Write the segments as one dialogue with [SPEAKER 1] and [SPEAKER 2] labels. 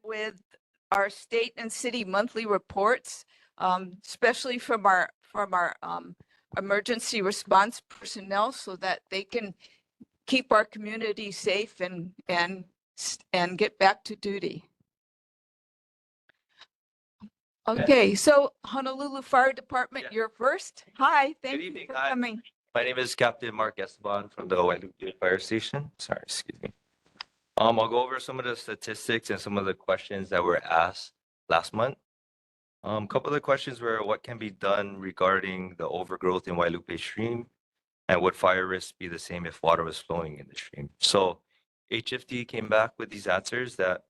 [SPEAKER 1] with our state and city monthly reports, especially from our emergency response personnel, so that they can keep our community safe and get back to duty. Okay, so Honolulu Fire Department,
[SPEAKER 2] Yeah.
[SPEAKER 1] you're first. Hi, thank you
[SPEAKER 2] evening.
[SPEAKER 1] for
[SPEAKER 2] Hi.
[SPEAKER 1] coming.
[SPEAKER 2] My name is Captain Mark Esteban from the Wailuku Fire Station. Sorry, excuse me. I'll go over some of the statistics and some of the questions that were asked last month. A couple of the questions were what can be done regarding the overgrowth in Wailuku Stream, and would fire risks be the same if water was flowing in the stream? So HFD came back with these answers that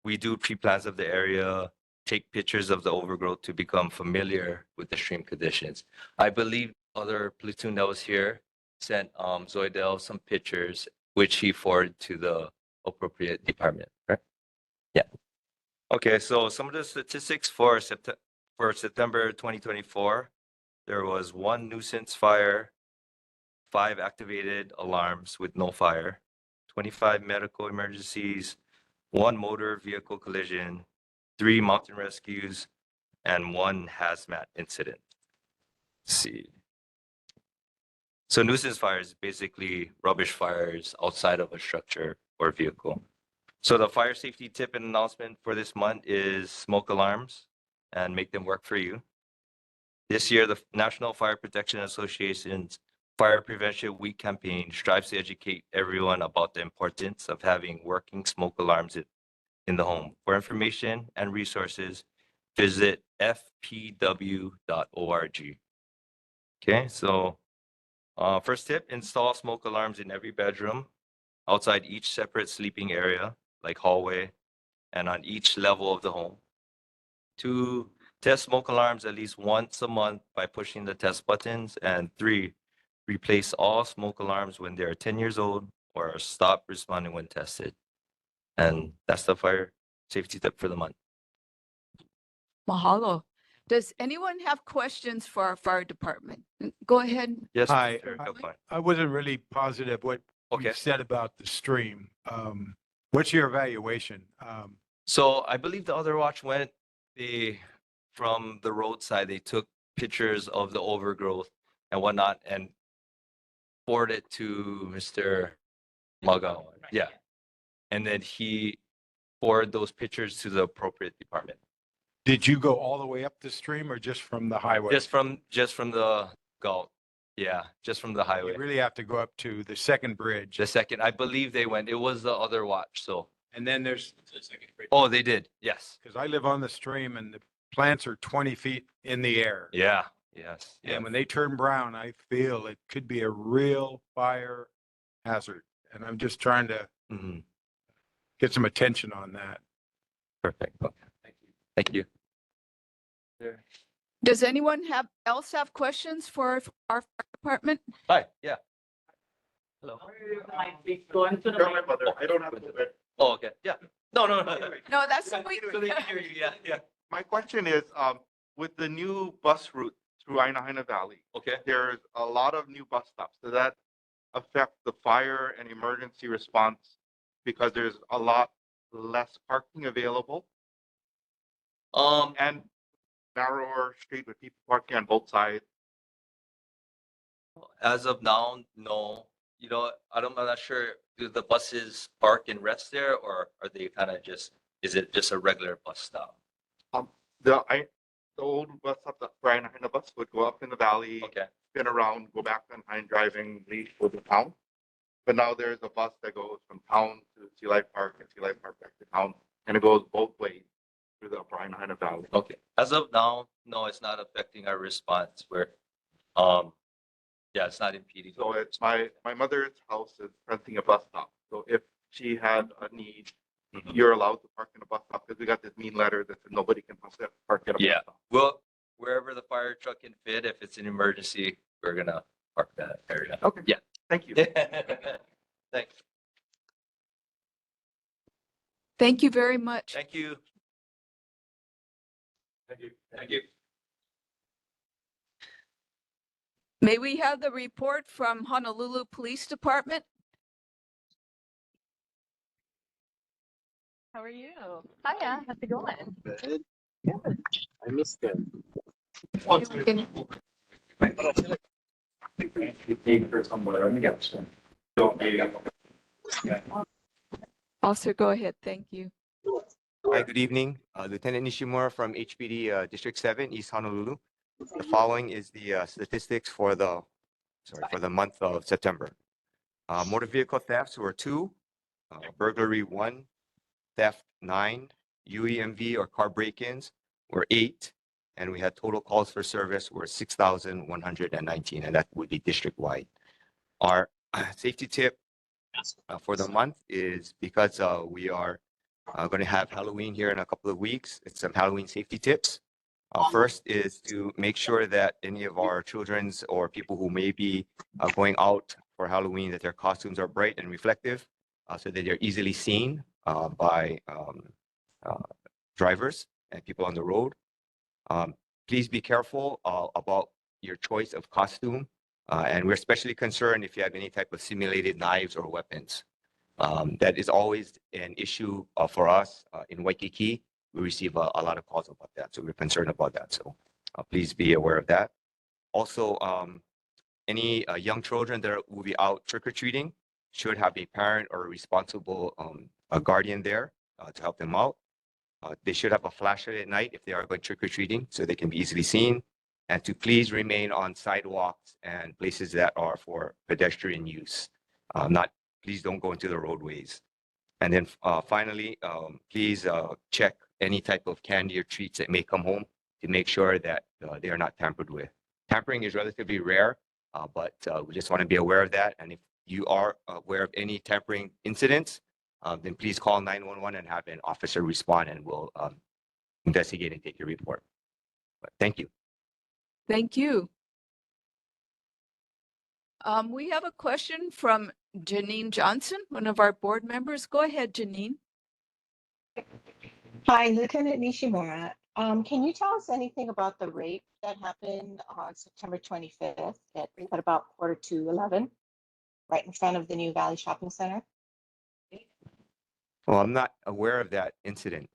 [SPEAKER 2] we do pre-plans of the area, take pictures of the overgrowth to become familiar with the stream conditions. I believe other platoon that was here sent Zoidel some pictures, which he forwarded to the appropriate department, right? Yeah. Okay, so some of the statistics for September 2024, there was 1 nuisance fire, 5 activated alarms with no fire, 25 medical emergencies, 1 motor vehicle collision, 3 mountain rescues, and 1 hazmat incident. Let's see. So nuisance fires, basically rubbish fires outside of a structure or vehicle. So the fire safety tip and announcement for this month is smoke alarms and make them work for you. This year, the National Fire Protection Association's Fire Prevention Week campaign strives to educate everyone about the importance of having working smoke alarms in the home. For information and resources, visit fpw.org. Okay, so first tip, install smoke alarms in every bedroom, outside each separate sleeping area, like hallway, and on each level of the home. 2, test smoke alarms at least once a month by pushing the test buttons. And 3, replace all smoke alarms when they are 10 years old or stop responding when tested. And that's the fire safety tip for the month.
[SPEAKER 1] Mahalo. Does anyone have questions for our fire department? Go ahead.
[SPEAKER 2] Yes.
[SPEAKER 3] Hi,
[SPEAKER 2] Mr. Kaplan.
[SPEAKER 3] I wasn't really positive what
[SPEAKER 2] Okay.
[SPEAKER 3] you said about the stream. What's your evaluation?
[SPEAKER 2] So I believe the other watch went, from the roadside, they took pictures of the overgrowth and whatnot and forwarded it to Mr. Magao. Yeah. And then he forwarded those pictures to the appropriate department.
[SPEAKER 3] Did you go all the way up the stream or just from the highway?
[SPEAKER 2] Just from the Gulf. Yeah, just from the highway.
[SPEAKER 3] You really have to go up to the second bridge.
[SPEAKER 2] The second, I believe they went. It was the other watch. So.
[SPEAKER 3] And then there's,
[SPEAKER 2] Oh, they did. Yes.
[SPEAKER 3] because I live on the stream and the plants are 20 feet in the air.
[SPEAKER 2] Yeah. Yes.
[SPEAKER 3] And when they turn brown, I feel it could be a real fire hazard. And I'm just trying to
[SPEAKER 2] Mhm.
[SPEAKER 3] get some attention on that.
[SPEAKER 2] Perfect. Okay. Thank you. Thank you. There.
[SPEAKER 1] Does anyone else have questions for our fire department?
[SPEAKER 2] Hi. Yeah. Hello.
[SPEAKER 4] I don't have to.
[SPEAKER 2] Oh, okay. Yeah. No.
[SPEAKER 1] No, that's what we.
[SPEAKER 2] So they can hear you. Yeah. Yeah.
[SPEAKER 4] My question is, with the new bus route through Aina Valley,
[SPEAKER 2] Okay.
[SPEAKER 4] there's a lot of new bus stops. Does that affect the fire and emergency response? Because there's a lot less parking available and narrower street with people parking on both sides.
[SPEAKER 2] As of now, no. You know, I'm not sure. Do the buses park and rest there, or are they kind of just? Is it just a regular bus stop?
[SPEAKER 4] The old bus stop, the Aina bus would go up in the valley,
[SPEAKER 2] Okay.
[SPEAKER 4] spin around, go back on Hine driving, leave for the town. But now there's a bus that goes from town to Sea Life Park and Sea Life Park back to town, and it goes both ways through the Aina Valley.
[SPEAKER 2] Okay. As of now, no, it's not affecting our response. Yeah, it's not impeding.
[SPEAKER 4] So it's my mother's house is renting a bus stop. So if she had a need,
[SPEAKER 2] Mhm.
[SPEAKER 4] you're allowed to park in a bus stop because we got this mean letter that said nobody can park at a
[SPEAKER 2] Yeah.
[SPEAKER 4] bus stop.
[SPEAKER 2] Well, wherever the fire truck can fit, if it's an emergency, we're gonna park that area.
[SPEAKER 4] Okay.
[SPEAKER 2] Yeah.
[SPEAKER 4] Thank you.
[SPEAKER 2] Thanks.
[SPEAKER 1] Thank you very much.
[SPEAKER 2] Thank you. Thank you. Thank you.
[SPEAKER 1] May we have the report from Honolulu Police Department?
[SPEAKER 5] How are you? Hiya, how's it going?
[SPEAKER 6] Good. Good. I missed it.
[SPEAKER 1] Also, go ahead. Thank you.
[SPEAKER 7] Hi, good evening. Lieutenant Nishimura from HPD District 7, East Honolulu. The following is the statistics for the month of September. Motor vehicle thefts were 2, burglary 1, theft 9, UEMV or car break-ins were 8, and we had total calls for service were 6,119, and that would be district-wide. Our safety tip for the month is because we are going to have Halloween here in a couple of weeks. It's some Halloween safety tips. First is to make sure that any of our children's or people who may be going out for Halloween, that their costumes are bright and reflective so that they're easily seen by drivers and people on the road. Please be careful about your choice of costume. And we're especially concerned if you have any type of simulated knives or weapons. That is always an issue for us in Waikiki. We receive a lot of calls about that, so we're concerned about that. So please be aware of that. Also, any young children that will be out trick-or-treating should have a parent or a responsible a guardian there to help them out. They should have a flashlight at night if they are going trick-or-treating so they can be easily seen. And to please remain on sidewalks and places that are for pedestrian use. Please don't go into the roadways. And then finally, please check any type of candy or treats that may come home to make sure that they are not tampered with. Tampering is relatively rare, but we just want to be aware of that. And if you are aware of any tampering incidents, then please call 911 and have an officer respond, and we'll investigate and take your report. But thank you.
[SPEAKER 1] Thank you. We have a question from Janine Johnson, one of our board members. Go ahead, Janine.
[SPEAKER 8] Hi, Lieutenant Nishimura. Can you tell us anything about the rape that happened on September 25th at about 11:45, right in front of the New Valley Shopping Center?
[SPEAKER 7] Well, I'm not aware of that incident.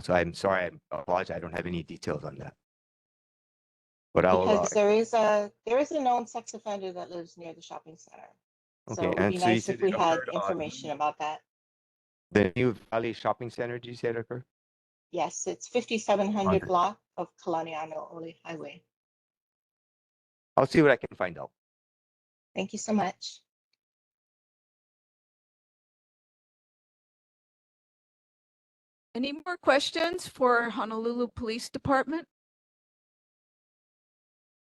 [SPEAKER 7] So I'm sorry, I apologize. I don't have any details on that. But I'll,
[SPEAKER 8] Because there is a known sex offender that lives near the shopping center. So
[SPEAKER 7] okay.
[SPEAKER 8] it would
[SPEAKER 7] And
[SPEAKER 8] be
[SPEAKER 7] so you
[SPEAKER 8] nice
[SPEAKER 7] said
[SPEAKER 8] if we
[SPEAKER 7] it
[SPEAKER 8] had
[SPEAKER 7] occurred on
[SPEAKER 8] information about that.
[SPEAKER 7] the New Valley Shopping Center, did you say it occurred?
[SPEAKER 8] Yes, it's 5700
[SPEAKER 7] Okay.
[SPEAKER 8] block of Kuli'ou'ou-Kalani Highway.
[SPEAKER 7] I'll see what I can find out.
[SPEAKER 8] Thank you so much.
[SPEAKER 1] Any more questions for Honolulu Police Department?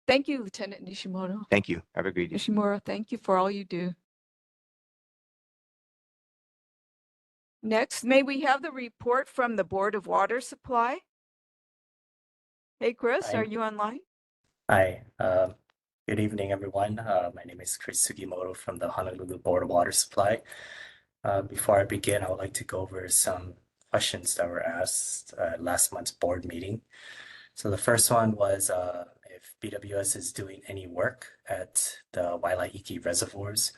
[SPEAKER 1] Thank you, Lieutenant Nishimoto.
[SPEAKER 7] Thank you. Have a great day.
[SPEAKER 1] Nishimura, thank you for all you do. Next, may we have the report from the Board of Water Supply? Hey, Chris,
[SPEAKER 9] Hi.
[SPEAKER 1] are you online?
[SPEAKER 9] Hi, good evening, everyone. My name is Chris Sugimoto from the Honolulu Board of Water Supply. Before I begin, I would like to go over some questions that were asked at last month's board meeting. So the first one was if BWS is doing any work at the Wailaiki reservoirs.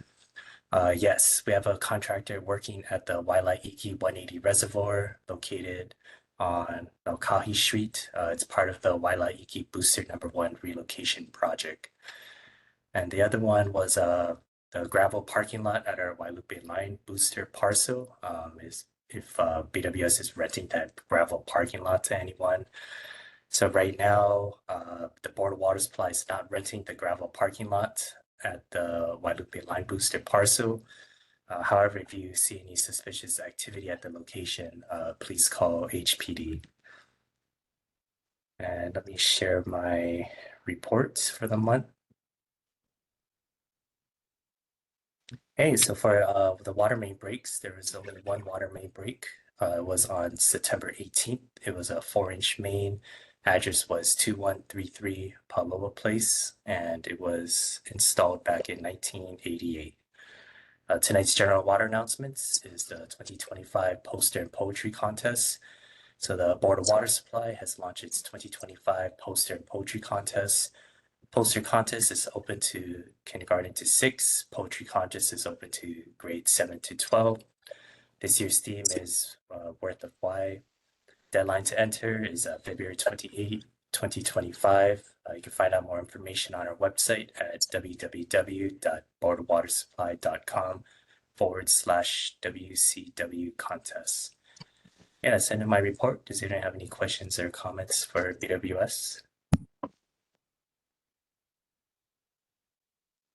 [SPEAKER 9] Yes, we have a contractor working at the Wailaiki 180 reservoir located on Naukahi Street. It's part of the Wailaiki Booster #1 relocation project. And the other one was the gravel parking lot at our Wailupe Line Booster parcel. Is if BWS is renting that gravel parking lot to anyone. So right now, the Board of Water Supply is not renting the gravel parking lot at the Wailupe Line Booster parcel. However, if you see any suspicious activity at the location, please call HPD. And let me share my reports for the month. Hey, so for the water main breaks, there was only one water main break. It was on September 18th. It was a 4-inch main. Address was 2133 Paloa Place, and it was installed back in 1988. Tonight's general water announcements is the 2025 Poster and Poetry Contest. So the Board of Water Supply has launched its 2025 Poster and Poetry Contest. Poster contest is open to kindergarten to 6. Poetry contest is open to grades 7 to 12. This year's theme is worth of why. Deadline to enter is February 28, 2025. You can find out more information on our website at www.boardwatersupply.com/WCW contests. Yeah, that's the end of my report. Does anyone have any questions or comments for BWS?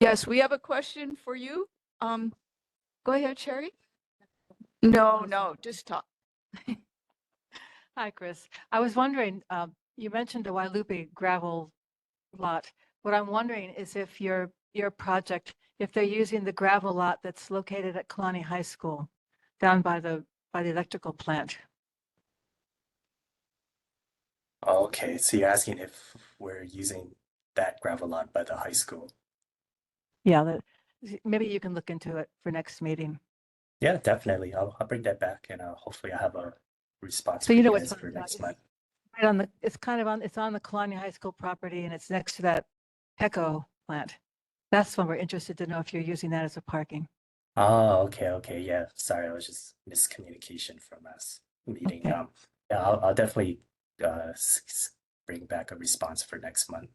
[SPEAKER 1] Yes, we have a question for you. Go ahead, Sherry. No, just talk.
[SPEAKER 10] Hi, Chris. I was wondering, you mentioned the Wailupe gravel lot. What I'm wondering is if your project, if they're using the gravel lot that's located at Kalani High School, down by the electrical plant.
[SPEAKER 9] Okay, so you're asking if we're using that gravel lot by the high school?
[SPEAKER 10] Yeah, maybe you can look into it for next meeting.
[SPEAKER 9] Yeah, definitely. I'll bring that back and hopefully I'll have a response
[SPEAKER 10] So
[SPEAKER 9] for
[SPEAKER 10] you
[SPEAKER 9] you
[SPEAKER 10] know
[SPEAKER 9] guys
[SPEAKER 10] what's
[SPEAKER 9] for next month.
[SPEAKER 10] right on it's on the Kalani High School property and it's next to that Echo plant. That's when we're interested to know if you're using that as a parking.
[SPEAKER 9] Oh, okay, yeah. Sorry, I was just miscommunication from us meeting.
[SPEAKER 10] Okay.
[SPEAKER 9] Yeah, I'll definitely bring back a response for next month.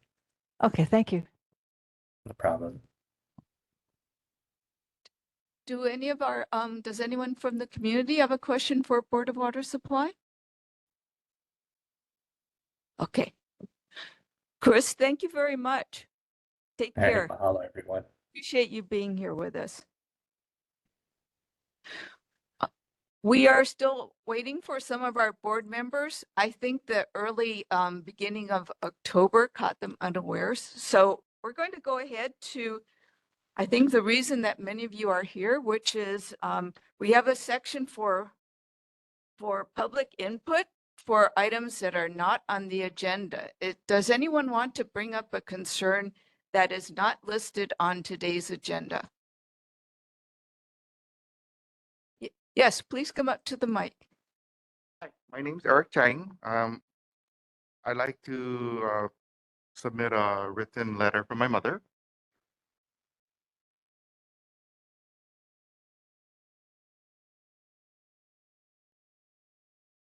[SPEAKER 10] Okay, thank you.
[SPEAKER 9] No problem.
[SPEAKER 1] Do any of our, does anyone from the community have a question for Board of Water Supply? Okay. Chris, thank you very much. Take
[SPEAKER 9] All right,
[SPEAKER 1] care.
[SPEAKER 9] mahalo, everyone.
[SPEAKER 1] Appreciate you being here with us. We are still waiting for some of our board members. I think the early beginning of October caught them unawares. So we're going to go ahead to, I think the reason that many of you are here, which is we have a section for public input for items that are not on the agenda. Does anyone want to bring up a concern that is not listed on today's agenda? Yes, please come up to the mic.
[SPEAKER 4] Hi, my name's Eric Chang. I'd like to submit a written letter from my mother.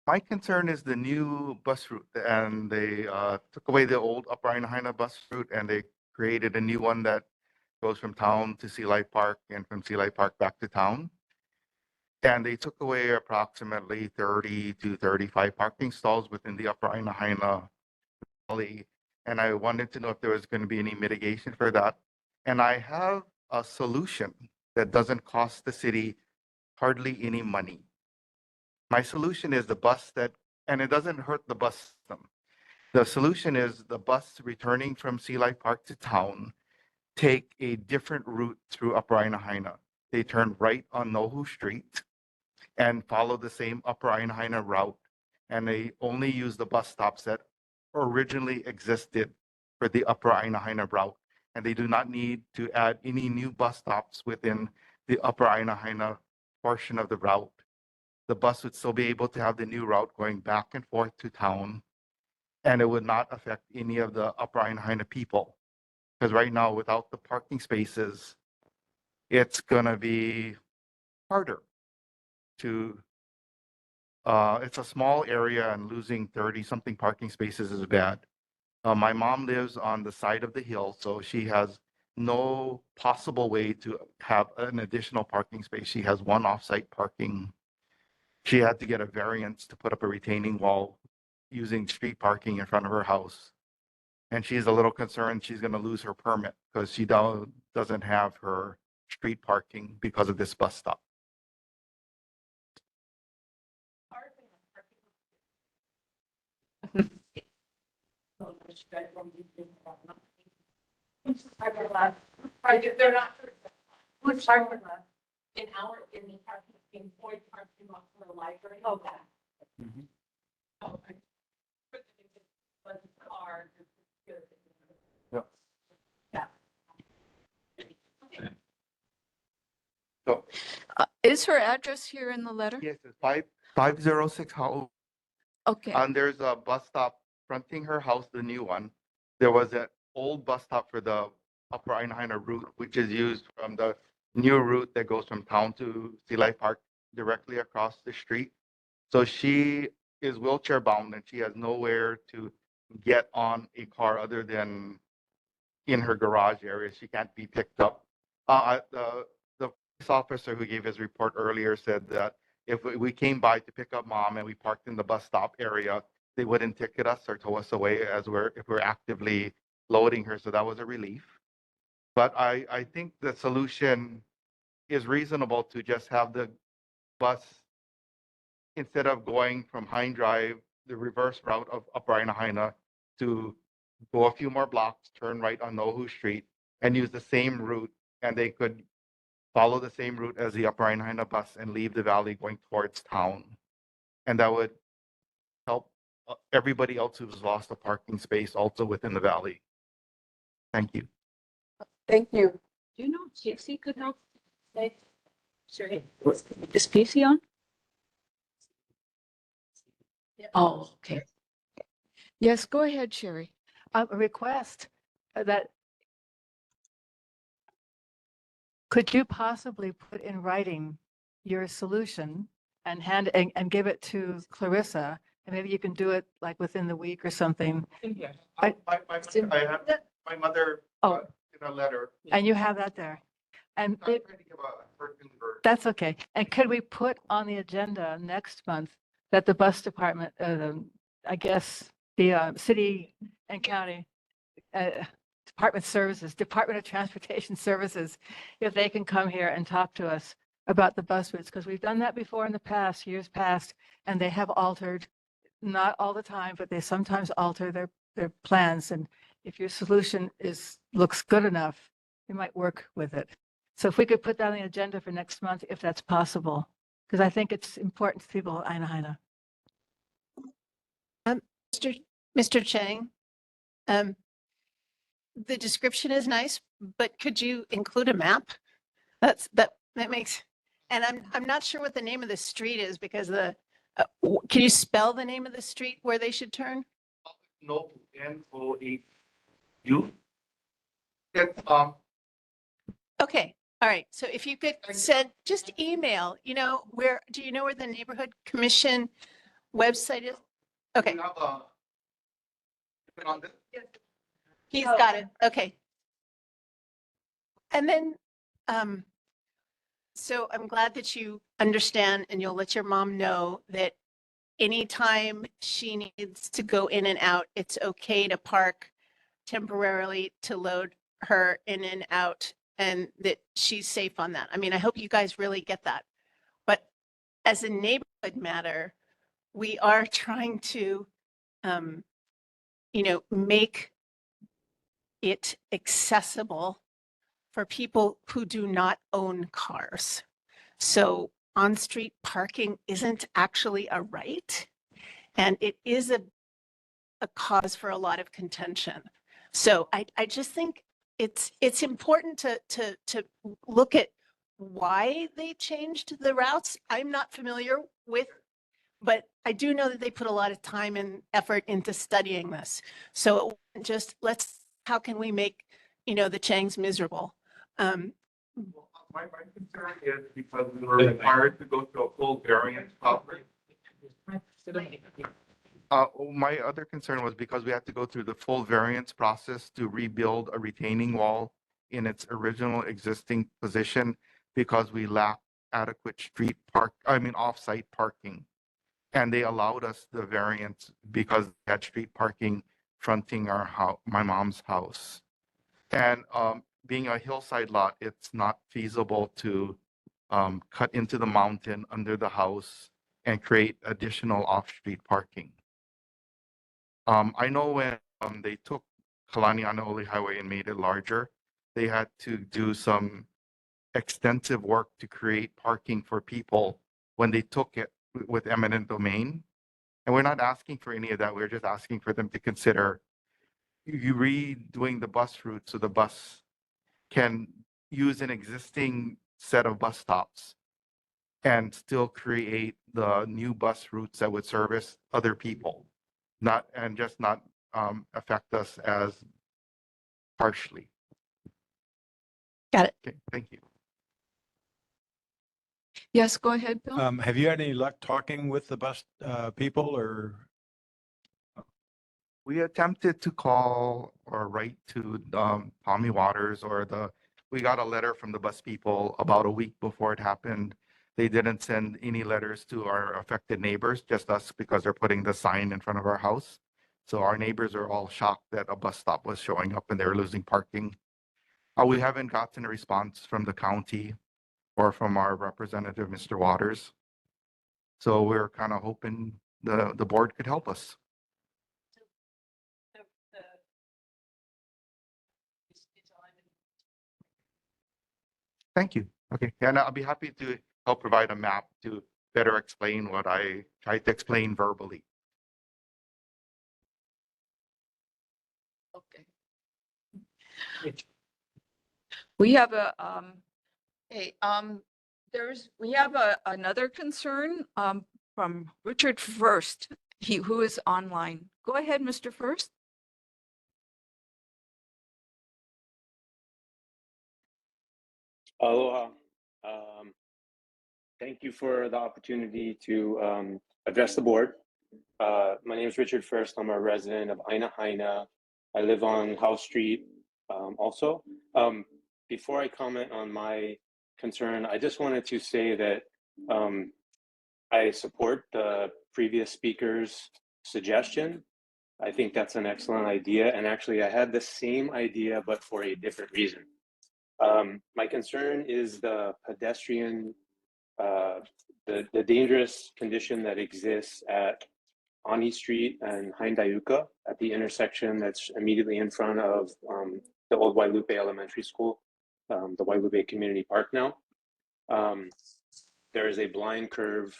[SPEAKER 4] My concern is the new bus route, and they took away the old Upper Ainahaina bus route, and they created a new one that goes from town to Sea Life Park and from Sea Life Park back to town. And they took away approximately 30 to 35 parking stalls within the Upper Ainahaina Valley. And I wanted to know if there was going to be any mitigation for that. And I have a solution that doesn't cost the city hardly any money. My solution is the bus that, and it doesn't hurt the bus system. The solution is the bus returning from Sea Life Park to town take a different route through Upper Ainahaina. They turn right on Nohu Street and follow the same Upper Ainahaina route. And they only use the bus stops that originally existed for the Upper Ainahaina route. And they do not need to add any new bus stops within the Upper Ainahaina portion of the route. The bus would still be able to have the new route going back and forth to town, and it would not affect any of the Upper Ainahaina people. Because right now, without the parking spaces, it's gonna be harder to, it's a small area and losing 30-something parking spaces is bad. My mom lives on the side of the hill, so she has no possible way to have an additional parking space. She has one off-site parking. She had to get a variance to put up a retaining wall using street parking in front of her house. And she's a little concerned she's going to lose her permit because she doesn't have her street parking because of this bus stop.
[SPEAKER 5] They're not. Which parking lot? In the parking, in Floyd parking lot for the library. Okay. Okay. But the car.
[SPEAKER 4] Yeah.
[SPEAKER 5] Yeah.
[SPEAKER 4] So
[SPEAKER 1] Is her address here in the letter?
[SPEAKER 4] yes, it's 506 Ha'u.
[SPEAKER 1] Okay,
[SPEAKER 4] And there's a bus stop fronting her house, the new one. There was an old bus stop for the Upper Ainahaina route, which is used from the new route that goes from town to Sea Life Park directly across the street. So she is wheelchair bound and she has nowhere to get on a car other than in her garage area. She can't be picked up. The police officer who gave his report earlier said that if we came by to pick up mom and we parked in the bus stop area, they wouldn't ticket us or tow us away if we're actively loading her. So that was a relief. But I think the solution is reasonable to just have the bus, instead of going from Hine Drive, the reverse route of Upper Haina, to go a few more blocks, turn right on Nohu Street, and use the same route, and they could follow the same route as the Upper Haina bus and leave the valley going towards town. And that would help everybody else who's lost a parking space also within the valley. Thank you.
[SPEAKER 1] Thank you.
[SPEAKER 5] Do you know if Casey could help? Sure. Is Casey on? Oh, okay.
[SPEAKER 1] Yes, go ahead, Sherry.
[SPEAKER 10] A request that could you possibly put in writing your solution and and give it to Clarissa? And maybe you can do it like within the week or something.
[SPEAKER 4] I have my mother
[SPEAKER 10] Oh.
[SPEAKER 4] in a letter.
[SPEAKER 10] And you have that there. And
[SPEAKER 4] I'm trying to give a person version.
[SPEAKER 10] that's okay. And could we put on the agenda next month that the bus department, I guess, the city and county Department of Transportation Services, if they can come here and talk to us about the bus routes, because we've done that before in the past, years past, and they have altered, not all the time, but they sometimes alter their plans. And if your solution looks good enough, we might work with it. So if we could put that on the agenda for next month, if that's possible, because I think it's important to people of Aina.
[SPEAKER 11] Mr. Chang, the description is nice, but could you include a map? That makes, and I'm not sure what the name of the street is because can you spell the name of the street where they should turn?
[SPEAKER 4] No, N-O-8-U.
[SPEAKER 11] Okay, all right. So if you could just email, do you know where the neighborhood commission website is? Okay.
[SPEAKER 4] We have on this.
[SPEAKER 11] He's got it. Okay. And then, so I'm glad that you understand and you'll let your mom know that anytime she needs to go in and out, it's okay to park temporarily to load her in and out and that she's safe on that. I mean, I hope you guys really get that. But as a neighborhood matter, we are trying to, make it accessible for people who do not own cars. So on-street parking isn't actually a right, and it is a cause for a lot of contention. So I just think it's important to look at why they changed the routes. I'm not familiar with, but I do know that they put a lot of time and effort into studying this. So it wasn't just how can we make, the Changs miserable?
[SPEAKER 4] My concern is because we were required to go through a full variance process. My other concern was because we had to go through the full variance process to rebuild a retaining wall in its original existing position because we lacked adequate off-site parking. And they allowed us the variance because they had street parking fronting our house, my mom's house. And being a hillside lot, it's not feasible to cut into the mountain under the house and create additional off-street parking. I know when they took Kalani Highway and made it larger, they had to do some extensive work to create parking for people when they took it with eminent domain. And we're not asking for any of that. We're just asking for them to consider you redoing the bus route so the bus can use an existing set of bus stops and still create the new bus routes that would service other people, not affect us as harshly.
[SPEAKER 11] Got it.
[SPEAKER 4] Okay, thank you.
[SPEAKER 1] Yes, go ahead, Bill.
[SPEAKER 3] Have you had any luck talking with the bus people or?
[SPEAKER 4] We attempted to call or write to Tommy Waters we got a letter from the bus people about a week before it happened. They didn't send any letters to our affected neighbors, just us, because they're putting the sign in front of our house. So our neighbors are all shocked that a bus stop was showing up and they were losing parking. We haven't gotten a response from the county or from our representative, Mr. Waters. So we're kind of hoping the board could help us. Thank you. Okay, and I'll be happy to help provide a map to better explain what I tried to explain verbally.
[SPEAKER 1] Okay. We have another concern from Richard First, who is online. Go ahead, Mr. First.
[SPEAKER 12] Aloha. Thank you for the opportunity to address the board. My name is Richard First. I'm a resident of Aina Haina. I live on House Street also. Before I comment on my concern, I just wanted to say that I support the previous speaker's suggestion. I think that's an excellent idea. And actually, I had the same idea, but for a different reason. My concern is the pedestrian, the dangerous condition that exists at Ani Street and Haindaiuka at the intersection that's immediately in front of the old Wailupe Elementary School, the Wailupe Community Park now. There is a blind curve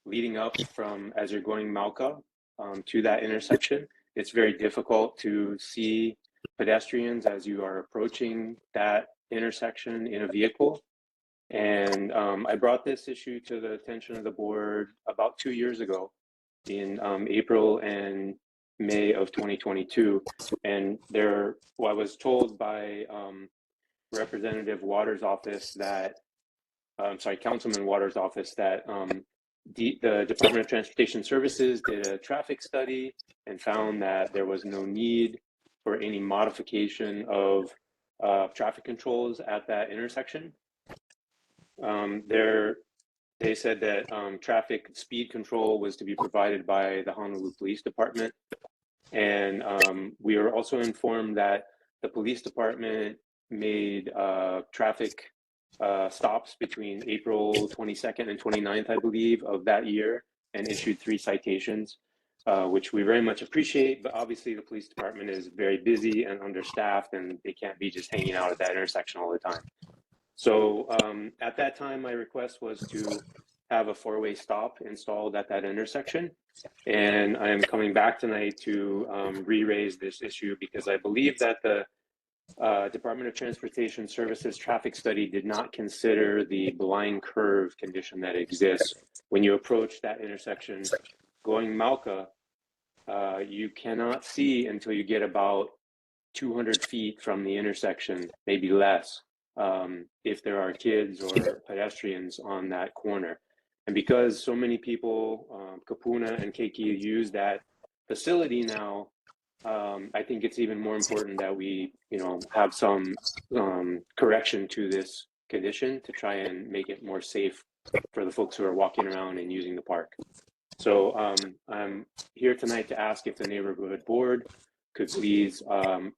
[SPEAKER 12] leading up from as you're going Mauka to that intersection. It's very difficult to see pedestrians as you are approaching that intersection in a vehicle. And I brought this issue to the attention of the board about 2 years ago in April and May of 2022. And I was told by Representative Waters' office that, Councilman Waters' office that the Department of Transportation Services did a traffic study and found that there was no need for any modification of traffic controls at that intersection. They said that traffic speed control was to be provided by the Honolulu Police Department. And we were also informed that the police department made traffic stops between April 22nd and 29th, I believe, of that year and issued 3 citations, which we very much appreciate. But obviously the police department is very busy and understaffed and they can't be just hanging out at that intersection all the time. So at that time, my request was to have a 4-way stop installed at that intersection. And I am coming back tonight to re-raise this issue because I believe that the Department of Transportation Services traffic study did not consider the blind curve condition that exists. When you approach that intersection going Mauka, you cannot see until you get about 200 feet from the intersection, maybe less, if there are kids or pedestrians on that corner. And because so many people, Kapuna and Keiki, use that facility now, I think it's even more important that we, have some correction to this condition to try and make it more safe for the folks who are walking around and using the park. So I'm here tonight to ask if the neighborhood board could please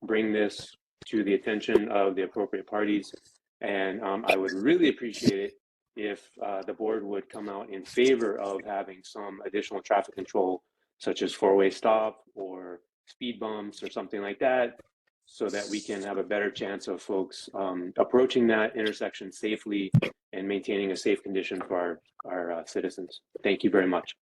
[SPEAKER 12] bring this to the attention of the appropriate parties. And I would really appreciate it if the board would come out in favor of having some additional traffic control, such as 4-way stop or speed bumps or something like that, so that we can have a better chance of folks approaching that intersection safely and maintaining a safe condition for our citizens. Thank you very much.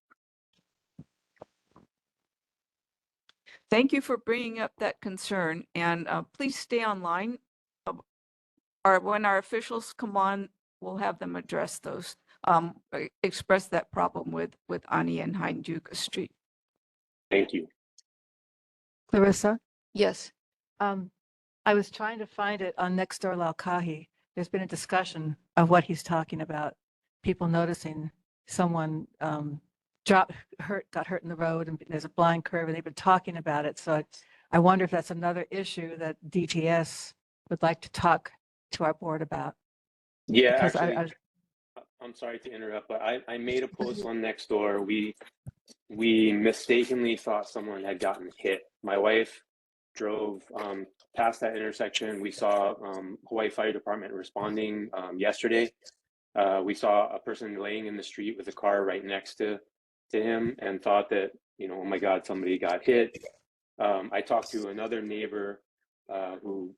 [SPEAKER 1] Thank you for bringing up that concern, and please stay online. Or when our officials come on, we'll have them address those, express that problem with Ani and Haindaiuka Street.
[SPEAKER 12] Thank you.
[SPEAKER 10] Clarissa,
[SPEAKER 1] Yes.
[SPEAKER 10] I was trying to find it on Nextdoor Laukahi. There's been a discussion of what he's talking about. people noticing someone got hurt in the road and there's a blind curve and they've been talking about it. So I wonder if that's another issue that DTS would like to talk to our board about.
[SPEAKER 12] Yeah,
[SPEAKER 10] Because
[SPEAKER 12] actually, I'm sorry to interrupt, but I made a post on Nextdoor. We mistakenly thought someone had gotten hit. My wife drove past that intersection. We saw Hawaii Fire Department responding yesterday. We saw a person laying in the street with a car right next to him and thought that, oh my God, somebody got hit. I talked to another neighbor who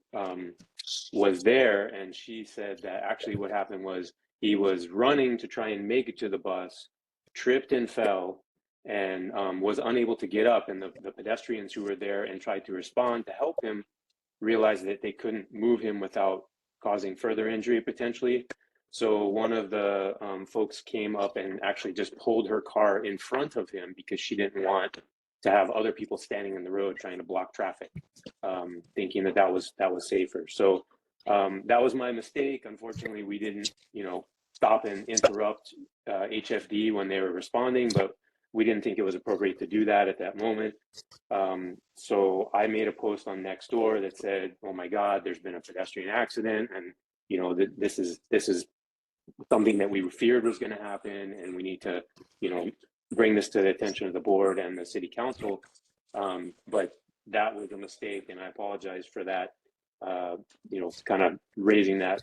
[SPEAKER 12] was there, and she said that actually what happened was he was running to try and make it to the bus, tripped and fell, and was unable to get up. And the pedestrians who were there and tried to respond to help him realized that they couldn't move him without causing further injury potentially. So one of the folks came up and actually just pulled her car in front of him because she didn't want to have other people standing in the road trying to block traffic, thinking that was safer. So that was my mistake. Unfortunately, we didn't, stop and interrupt HFD when they were responding, but we didn't think it was appropriate to do that at that moment. So I made a post on Nextdoor that said, "Oh my God, there's been a pedestrian accident, and this is something that we feared was going to happen, and we need to, bring this to the attention of the board and the city council." But that was a mistake, and I apologize for that. Kind of raising that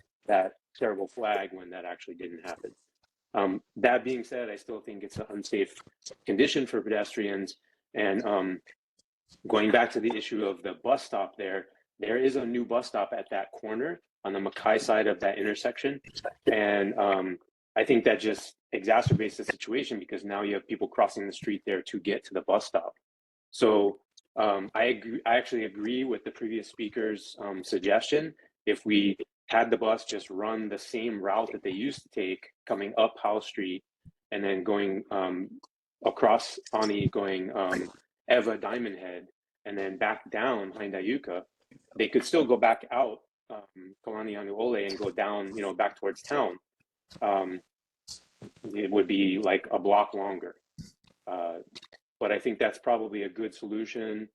[SPEAKER 12] terrible flag when that actually didn't happen. That being said, I still think it's an unsafe condition for pedestrians. And going back to the issue of the bus stop there is a new bus stop at that corner on the Mackay side of that intersection. And I think that just exacerbates the situation because now you have people crossing the street there to get to the bus stop. So I actually agree with the previous speaker's suggestion. If we had the bus just run the same route that they used to take, coming up Howe Street and then going across Ani, going Eva Diamond Head, and then back down Haindayuka, they could still go back out Kalani Anu'ole and go down, back towards town. It would be like a block longer. But I think that's probably a good solution.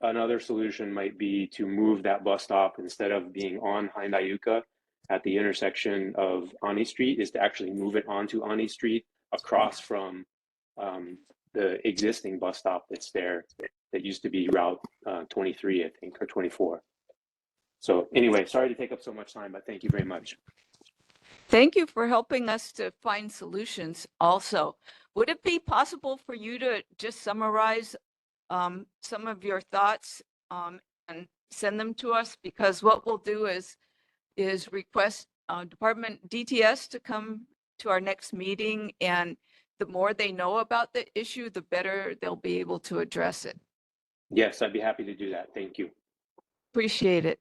[SPEAKER 12] Another solution might be to move that bus stop instead of being on Haindayuka at the intersection of Ani Street, is to actually move it onto Ani Street across from the existing bus stop that's there that used to be Route 23, I think, or 24. So anyway, sorry to take up so much time, but thank you very much.
[SPEAKER 1] Thank you for helping us to find solutions also. Would it be possible for you to just summarize some of your thoughts and send them to us? Because what we'll do is request Department DTS to come to our next meeting, and the more they know about the issue, the better they'll be able to address it.
[SPEAKER 12] Yes, I'd be happy to do that. Thank you.
[SPEAKER 1] Appreciate it.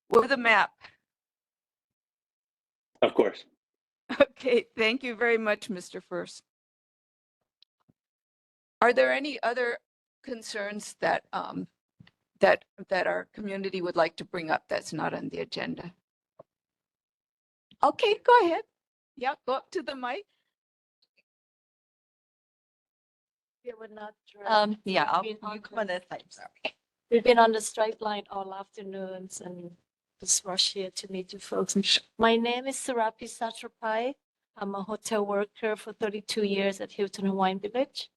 [SPEAKER 1] With a map.
[SPEAKER 12] Of course.
[SPEAKER 1] Okay, thank you very much, Mr. First. Are there any other concerns that that our community would like to bring up that's not on the agenda? Okay, go ahead. Yeah, go up to the mic.
[SPEAKER 5] We were not.
[SPEAKER 13] Yeah, I'll
[SPEAKER 5] been
[SPEAKER 13] you
[SPEAKER 5] on
[SPEAKER 13] come on this side, sorry.
[SPEAKER 5] We've been on the strike line all afternoons and just rush here to meet you folks. My name is Sarapi Satrapai. I'm a hotel worker for 32 years at Hilton Hawaiian Village.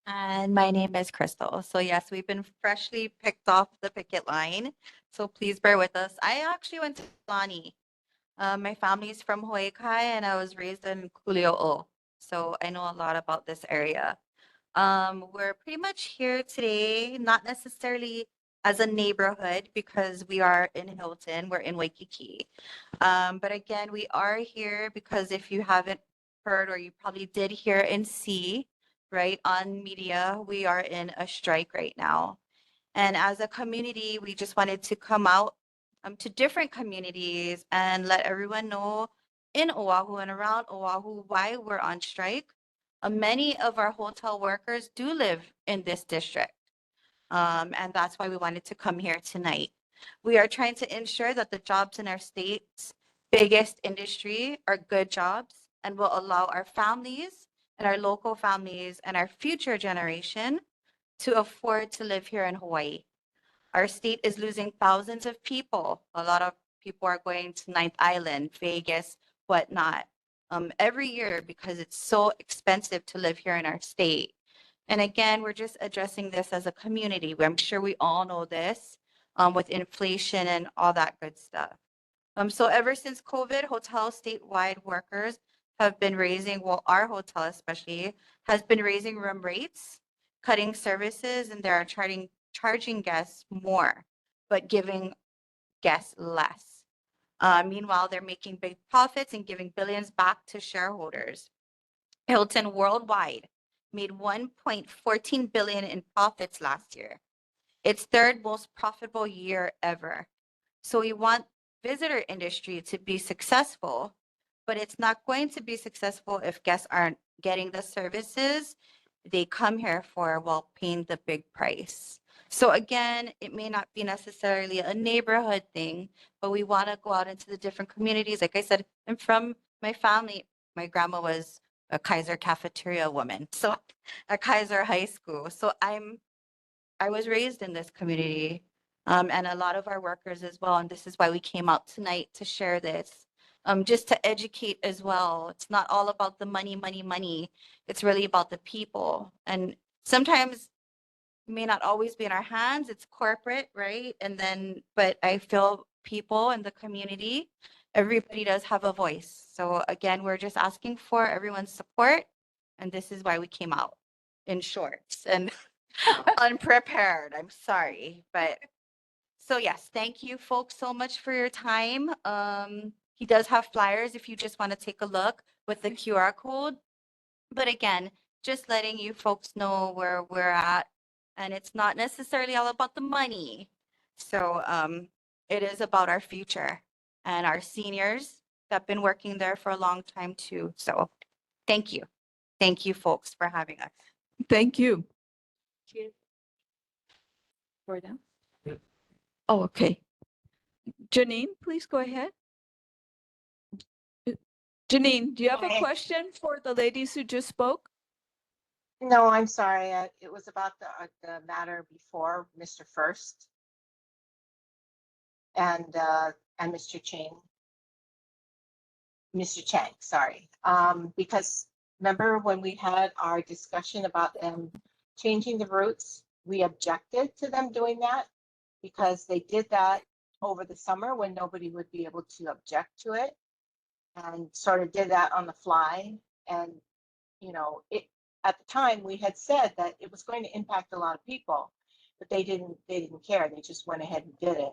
[SPEAKER 13] And my name is Crystal. So yes, we've been freshly picked off the picket line. So please bear with us. I actually went to Kalani. My family's from Hawaii and I was raised in Kuli'ou'ou. So I know a lot about this area. We're pretty much here today, not necessarily as a neighborhood because we are in Hilton, we're in Waikiki. But again, we are here because if you haven't heard or you probably did hear and see, right, on media, we are in a strike right now. And as a community, we just wanted to come out to different communities and let everyone know in Oahu and around Oahu why we're on strike. Many of our hotel workers do live in this district. And that's why we wanted to come here tonight. We are trying to ensure that the jobs in our states biggest industry are good jobs and will allow our families and our local families and our future generation to afford to live here in Hawaii. Our state is losing thousands of people. A lot of people are going to Ninth Island, Vegas, whatnot, every year because it's so expensive to live here in our state. And again, we're just addressing this as a community. I'm sure we all know this with inflation and all that good stuff. So ever since COVID, hotel statewide workers have been raising, well, our hotel especially has been raising room rates, cutting services, and they're charging guests more, but giving guests less. Meanwhile, they're making big profits and giving billions back to shareholders. Hilton worldwide made 1.14 billion in profits last year, its third most profitable year ever. So we want visitor industry to be successful, but it's not going to be successful if guests aren't getting the services they come here for while paying the big price. So again, it may not be necessarily a neighborhood thing, but we want to go out into the different communities. Like I said, I'm from my family. My grandma was a Kaiser cafeteria woman, so at Kaiser High School. So I was raised in this community, and a lot of our workers as well. And this is why we came out tonight to share this, just to educate as well. It's not all about the money, money, money. It's really about the people. And sometimes it may not always be in our hands. It's corporate, right? And then, but I feel people in the community, everybody does have a voice. So again, we're just asking for everyone's support. And this is why we came out in shorts and unprepared. I'm sorry, but so yes, thank you folks so much for your time. He does have flyers if you just want to take a look with the QR code. But again, just letting you folks know where we're at, and it's not necessarily all about the money. So it is about our future and our seniors that have been working there for a long time too. So thank you. Thank you folks for having us.
[SPEAKER 1] Thank you. Oh, okay. Janine, please go ahead. Janine, do you have a
[SPEAKER 8] Okay.
[SPEAKER 1] question for the ladies who just spoke?
[SPEAKER 8] No, I'm sorry. It was about the matter before Mr. First and Mr. Chang. Mr. Chang, sorry. Because remember when we had our discussion about them changing the routes, we objected to them doing that because they did that over the summer when nobody would be able to object to it, and sort of did that on the fly. And, you know, at the time we had said that it was going to impact a lot of people, but they didn't care. They just went ahead and did it.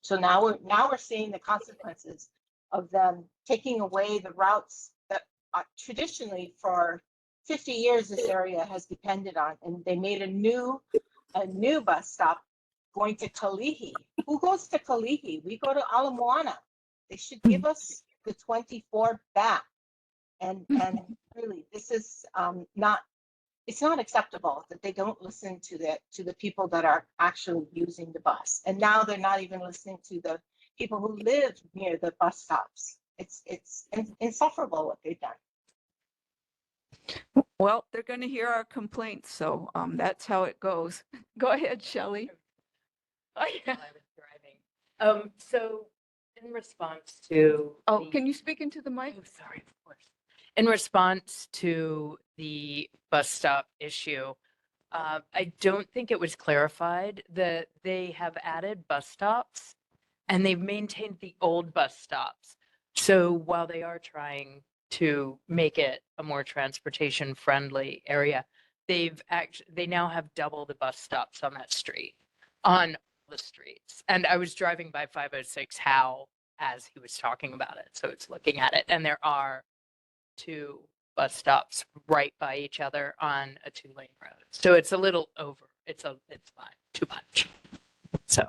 [SPEAKER 8] So now we're seeing the consequences of them taking away the routes that traditionally for 50 years this area has depended on, and they made a new bus stop going to Kalihi. Who goes to Kalihi? We go to Ala Moana. They should give us the 24 back. And really, this is it's not acceptable that they don't listen to the people that are actually using the bus. And now they're not even listening to the people who live near the bus stops. It's insufferable what they've done.
[SPEAKER 1] Well, they're going to hear our complaints, so that's how it goes. Go ahead, Shelley. Oh, yeah.
[SPEAKER 14] I was driving. So in response to
[SPEAKER 1] Oh, can you speak into the mic?
[SPEAKER 14] Oh, sorry, of course. In response to the bus stop issue, I don't think it was clarified that they have added bus stops and they've maintained the old bus stops. So while they are trying to make it a more transportation friendly area, they now have double the bus stops on that street, on the streets. And I was driving by 506 Howe as he was talking about it. So it's looking at it. And there are 2 bus stops right by each other on a 2-lane road. So it's a little over. It's fine. Too much. So.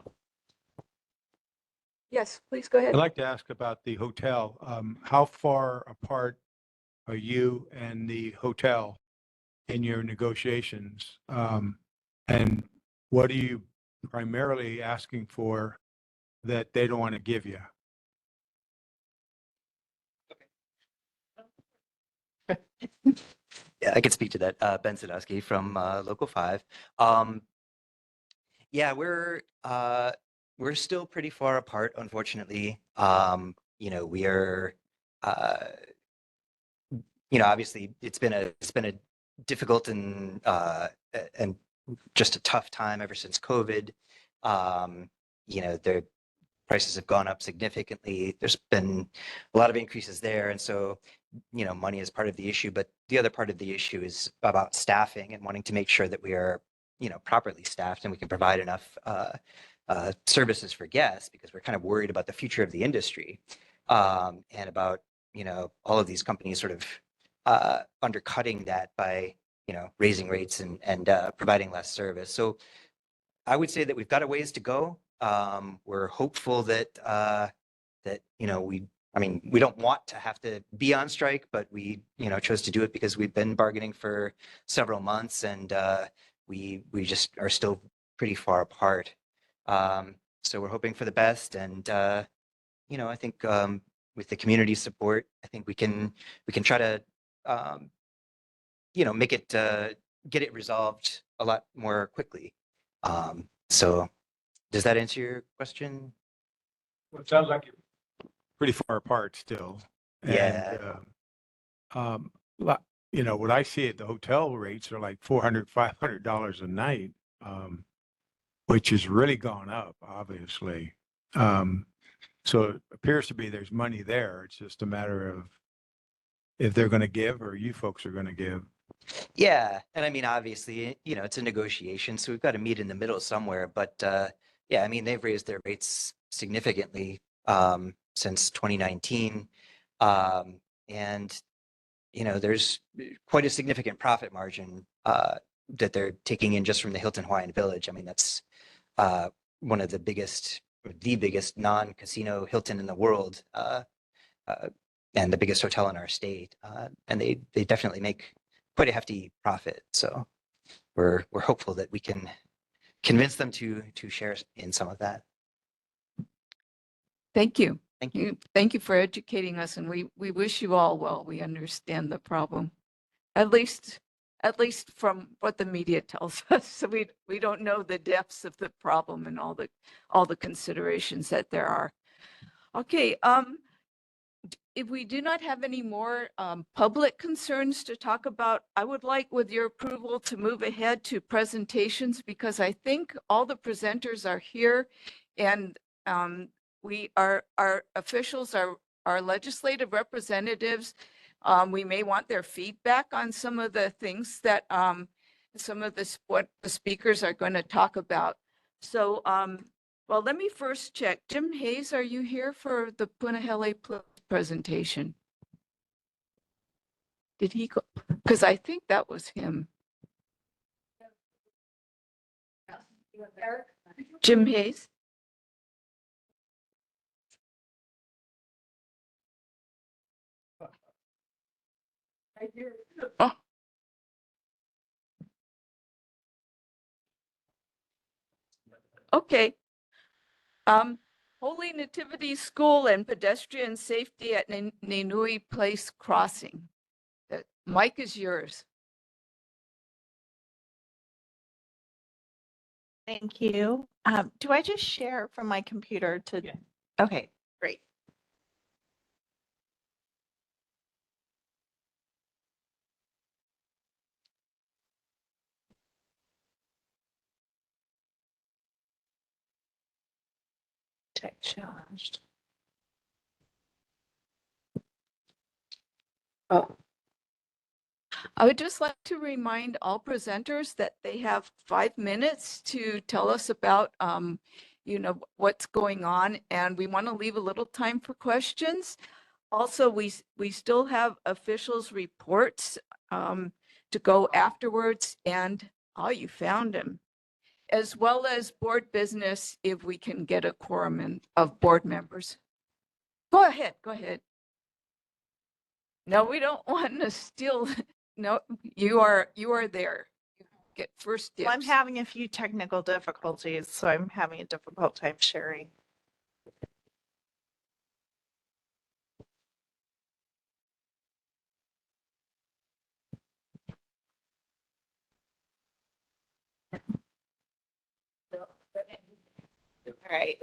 [SPEAKER 1] Yes, please go ahead.
[SPEAKER 3] I'd like to ask about the hotel. How far apart are you and the hotel in your negotiations? And what are you primarily asking for that they don't want to give you?
[SPEAKER 15] Yeah, I could speak to that. Ben Sadowski from Local 5. Yeah, we're still pretty far apart, unfortunately. We are, uh, obviously it's been a difficult and just a tough time ever since COVID. The prices have gone up significantly. There's been a lot of increases there, and so money is part of the issue. But the other part of the issue is about staffing and wanting to make sure that we are properly staffed and we can provide enough services for guests, because we're kind of worried about the future of the industry, and about all of these companies sort of undercutting that by raising rates and providing less service. So I would say that we've got a ways to go. We're hopeful that we don't want to have to be on strike, but we chose to do it because we've been bargaining for several months, and we just are still pretty far apart. So we're hoping for the best, and I think with the community support, I think we can try to make it get it resolved a lot more quickly. So does that answer your question?
[SPEAKER 3] Well, it sounds like you're pretty far apart still.
[SPEAKER 15] Yeah.
[SPEAKER 3] And, what I see at the hotel rates are like $400, $500 a night, which has really gone up, obviously. So it appears to be there's money there. It's just a matter of if they're going to give or you folks are going to give.
[SPEAKER 15] Yeah. And I mean, obviously, it's a negotiation, so we've got to meet in the middle somewhere. But yeah, I mean, they've raised their rates significantly since 2019. And, there's quite a significant profit margin that they're taking in just from the Hilton Hawaiian Village. I mean, that's one of the biggest non-casino Hilton in the world, and the biggest hotel in our state. And they definitely make quite a hefty profit. So we're hopeful that we can convince them to share in some of that.
[SPEAKER 1] Thank you.
[SPEAKER 15] Thank you.
[SPEAKER 1] Thank you for educating us, and we wish you all well. We understand the problem, at least from what the media tells us. So we don't know the depths of the problem and all the considerations that there are. Okay, if we do not have any more public concerns to talk about, I would like, with your approval, to move ahead to presentations, because I think all the presenters are here, and our officials, our legislative representatives, we may want their feedback on some of the things that what the speakers are going to talk about. So, well, let me first check. Jim Hayes, are you here for the Punahele presentation? Did he go? Because I think that was him. Jim Hayes. Oh. Okay. Holy Nativity School and pedestrian safety at Nenui Place Crossing. The mic is yours.
[SPEAKER 16] Thank you. Do I just share from my computer to? Yeah. Okay, great. Tech challenged.
[SPEAKER 1] Oh. I would just like to remind all presenters that they have 5 minutes to tell us about, what's going on, and we want to leave a little time for questions. Also, we still have officials' reports to go afterwards, and you found him, as well as board business if we can get a quorum of board members. Go ahead. No, we don't want to steal. No, you are there. You get first dibs.
[SPEAKER 16] Well, I'm having a few technical difficulties, so I'm having a difficult time sharing. right.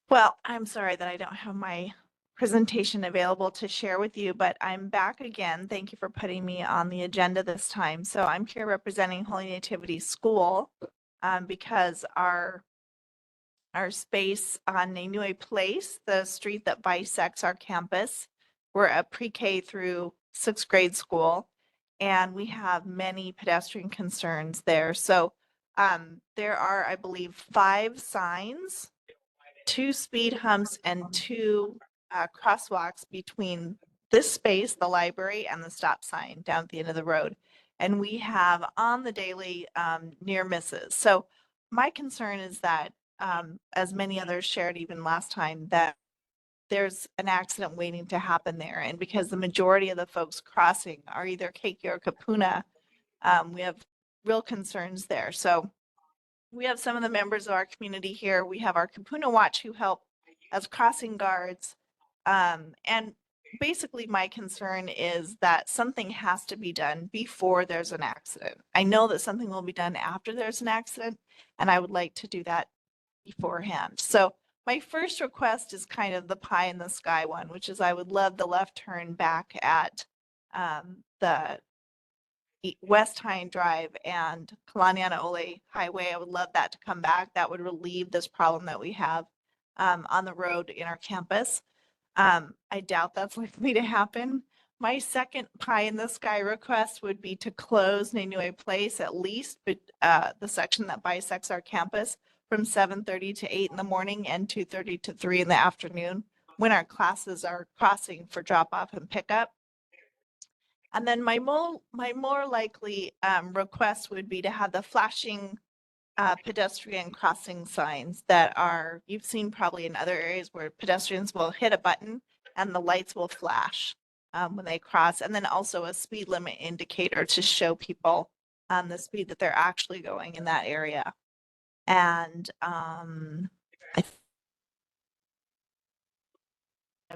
[SPEAKER 16] Well, I'm sorry that I don't have my presentation available to share with you, but I'm back again. Thank you for putting me on the agenda this time. So I'm here representing Holy Nativity School because our space on Nainui Place, the street that bisects our campus, we're a pre-K through sixth grade school, and we have many pedestrian concerns there. So there are, I believe, 5 signs, 2 speed humps, and 2 crosswalks between this space, the library, and the stop sign down at the end of the road. And we have on the daily near misses. So my concern is that, as many others shared even last time, that there's an accident waiting to happen there. And because the majority of the folks crossing are either Keiki or Kapuna, we have real concerns there. So we have some of the members of our community here. We have our Kapuna Watch who help as crossing guards. And basically my concern is that something has to be done before there's an accident. I know that something will be done after there's an accident, and I would like to do that beforehand. So my first request is kind of the pie in the sky one, which is I would love the left turn back at the West Hine Drive and Kalanianaole Highway. I would love that to come back. That would relieve this problem that we have on the road in our campus. I doubt that's likely to happen. My second pie in the sky request would be to close Nainui Place at least, but the section that bisects our campus from 7:30 to 8 in the morning and 2:30 to 3 in the afternoon when our classes are crossing for drop off and pickup. And then my more likely request would be to have the flashing pedestrian crossing signs that are, you've seen probably in other areas where pedestrians will hit a button and the lights will flash when they cross. And then also a speed limit indicator to show people the speed that they're actually going in that area. And I'm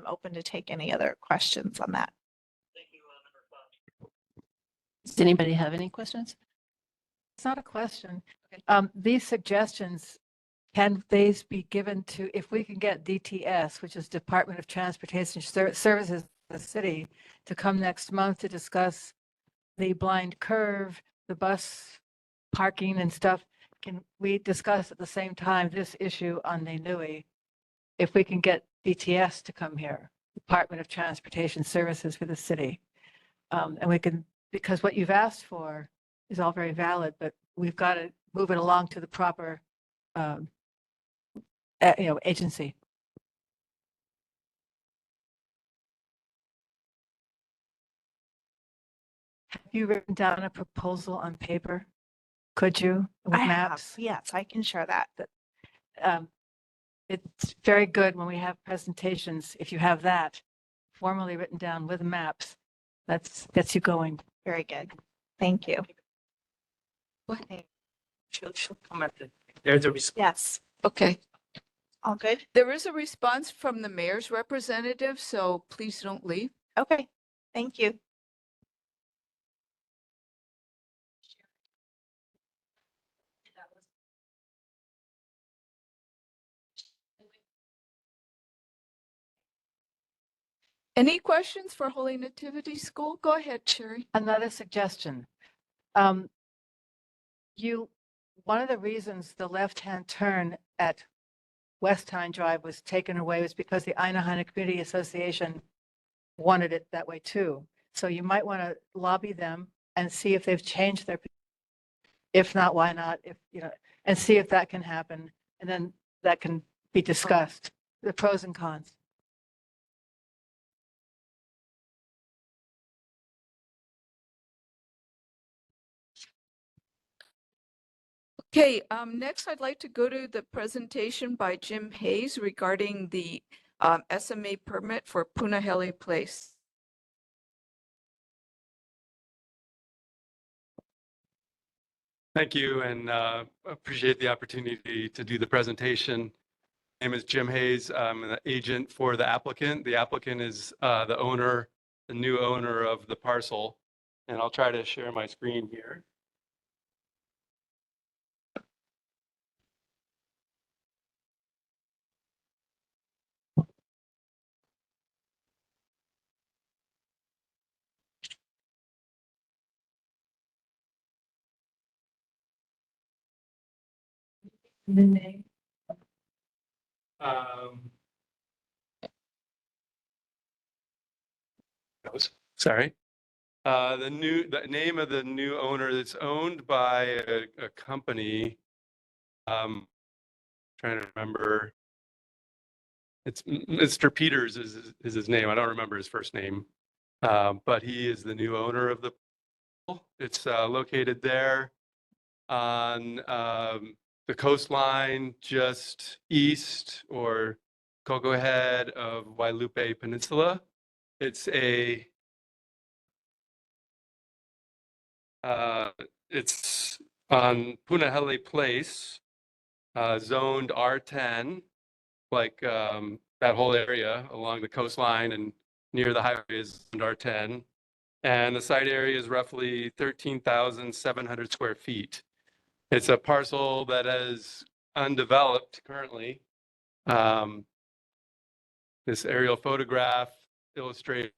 [SPEAKER 16] open to take any other questions on that.
[SPEAKER 10] Does anybody have any questions? It's not a question. These suggestions, can these be given to, if we can get DTS, which is Department of Transportation Services, the city, to come next month to discuss the blind curve, the bus parking and stuff, can we discuss at the same time this issue on Nainui? If we can get DTS to come here, Department of Transportation Services for the city. And we can, because what you've asked for is all very valid, but we've got to move it along to the proper, agency. Have you written down a proposal on paper? Could you, with
[SPEAKER 16] I have,
[SPEAKER 10] maps?
[SPEAKER 16] yes, I can share that.
[SPEAKER 10] It's very good when we have presentations. If you have that formally written down with maps, that gets you going.
[SPEAKER 16] Very good. Thank you.
[SPEAKER 14] She'll come at there's a response.
[SPEAKER 16] Yes.
[SPEAKER 1] Okay.
[SPEAKER 16] All good?
[SPEAKER 1] There is a response from the mayor's representative, so please don't leave.
[SPEAKER 16] Okay. Thank you.
[SPEAKER 1] Any questions for Holy Nativity School? Go ahead, Sherry.
[SPEAKER 10] Another suggestion. One of the reasons the left-hand turn at West Hine Drive was taken away was because the Aina Community Association wanted it that way too. So you might want to lobby them and see if they've changed their, if not, why not? And see if that can happen. And then that can be discussed, the pros and cons.
[SPEAKER 1] Okay, next I'd like to go to the presentation by Jim Hayes regarding the SMA permit for Punahele Place.
[SPEAKER 17] Thank you, and appreciate the opportunity to do the presentation. My name is Jim Hayes. I'm an agent for the applicant. The applicant is the owner, the new owner of the parcel, and I'll try to share my screen here.
[SPEAKER 10] The name.
[SPEAKER 17] Sorry. The name of the new owner that's owned by a company. Trying to remember. It's Mr. Peters is his name. I don't remember his first name. But he is the new owner of the pool. It's located there on the coastline just east or Cocoa Head of Wailupe Peninsula. It's it's on Punahele Place, zoned R10, like that whole area along the coastline and near the highway is zoned R10. And the site area is roughly 13,700 square feet. It's a parcel that is undeveloped currently. This aerial photograph illustrates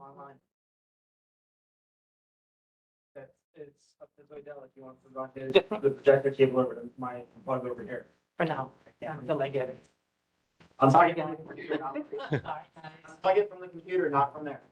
[SPEAKER 6] online. It's up to Zoidell if you want to run the projector cable over to my plug over here. For now, yeah, until I get it. I'll plug it from the computer, plug it from the computer, not from there.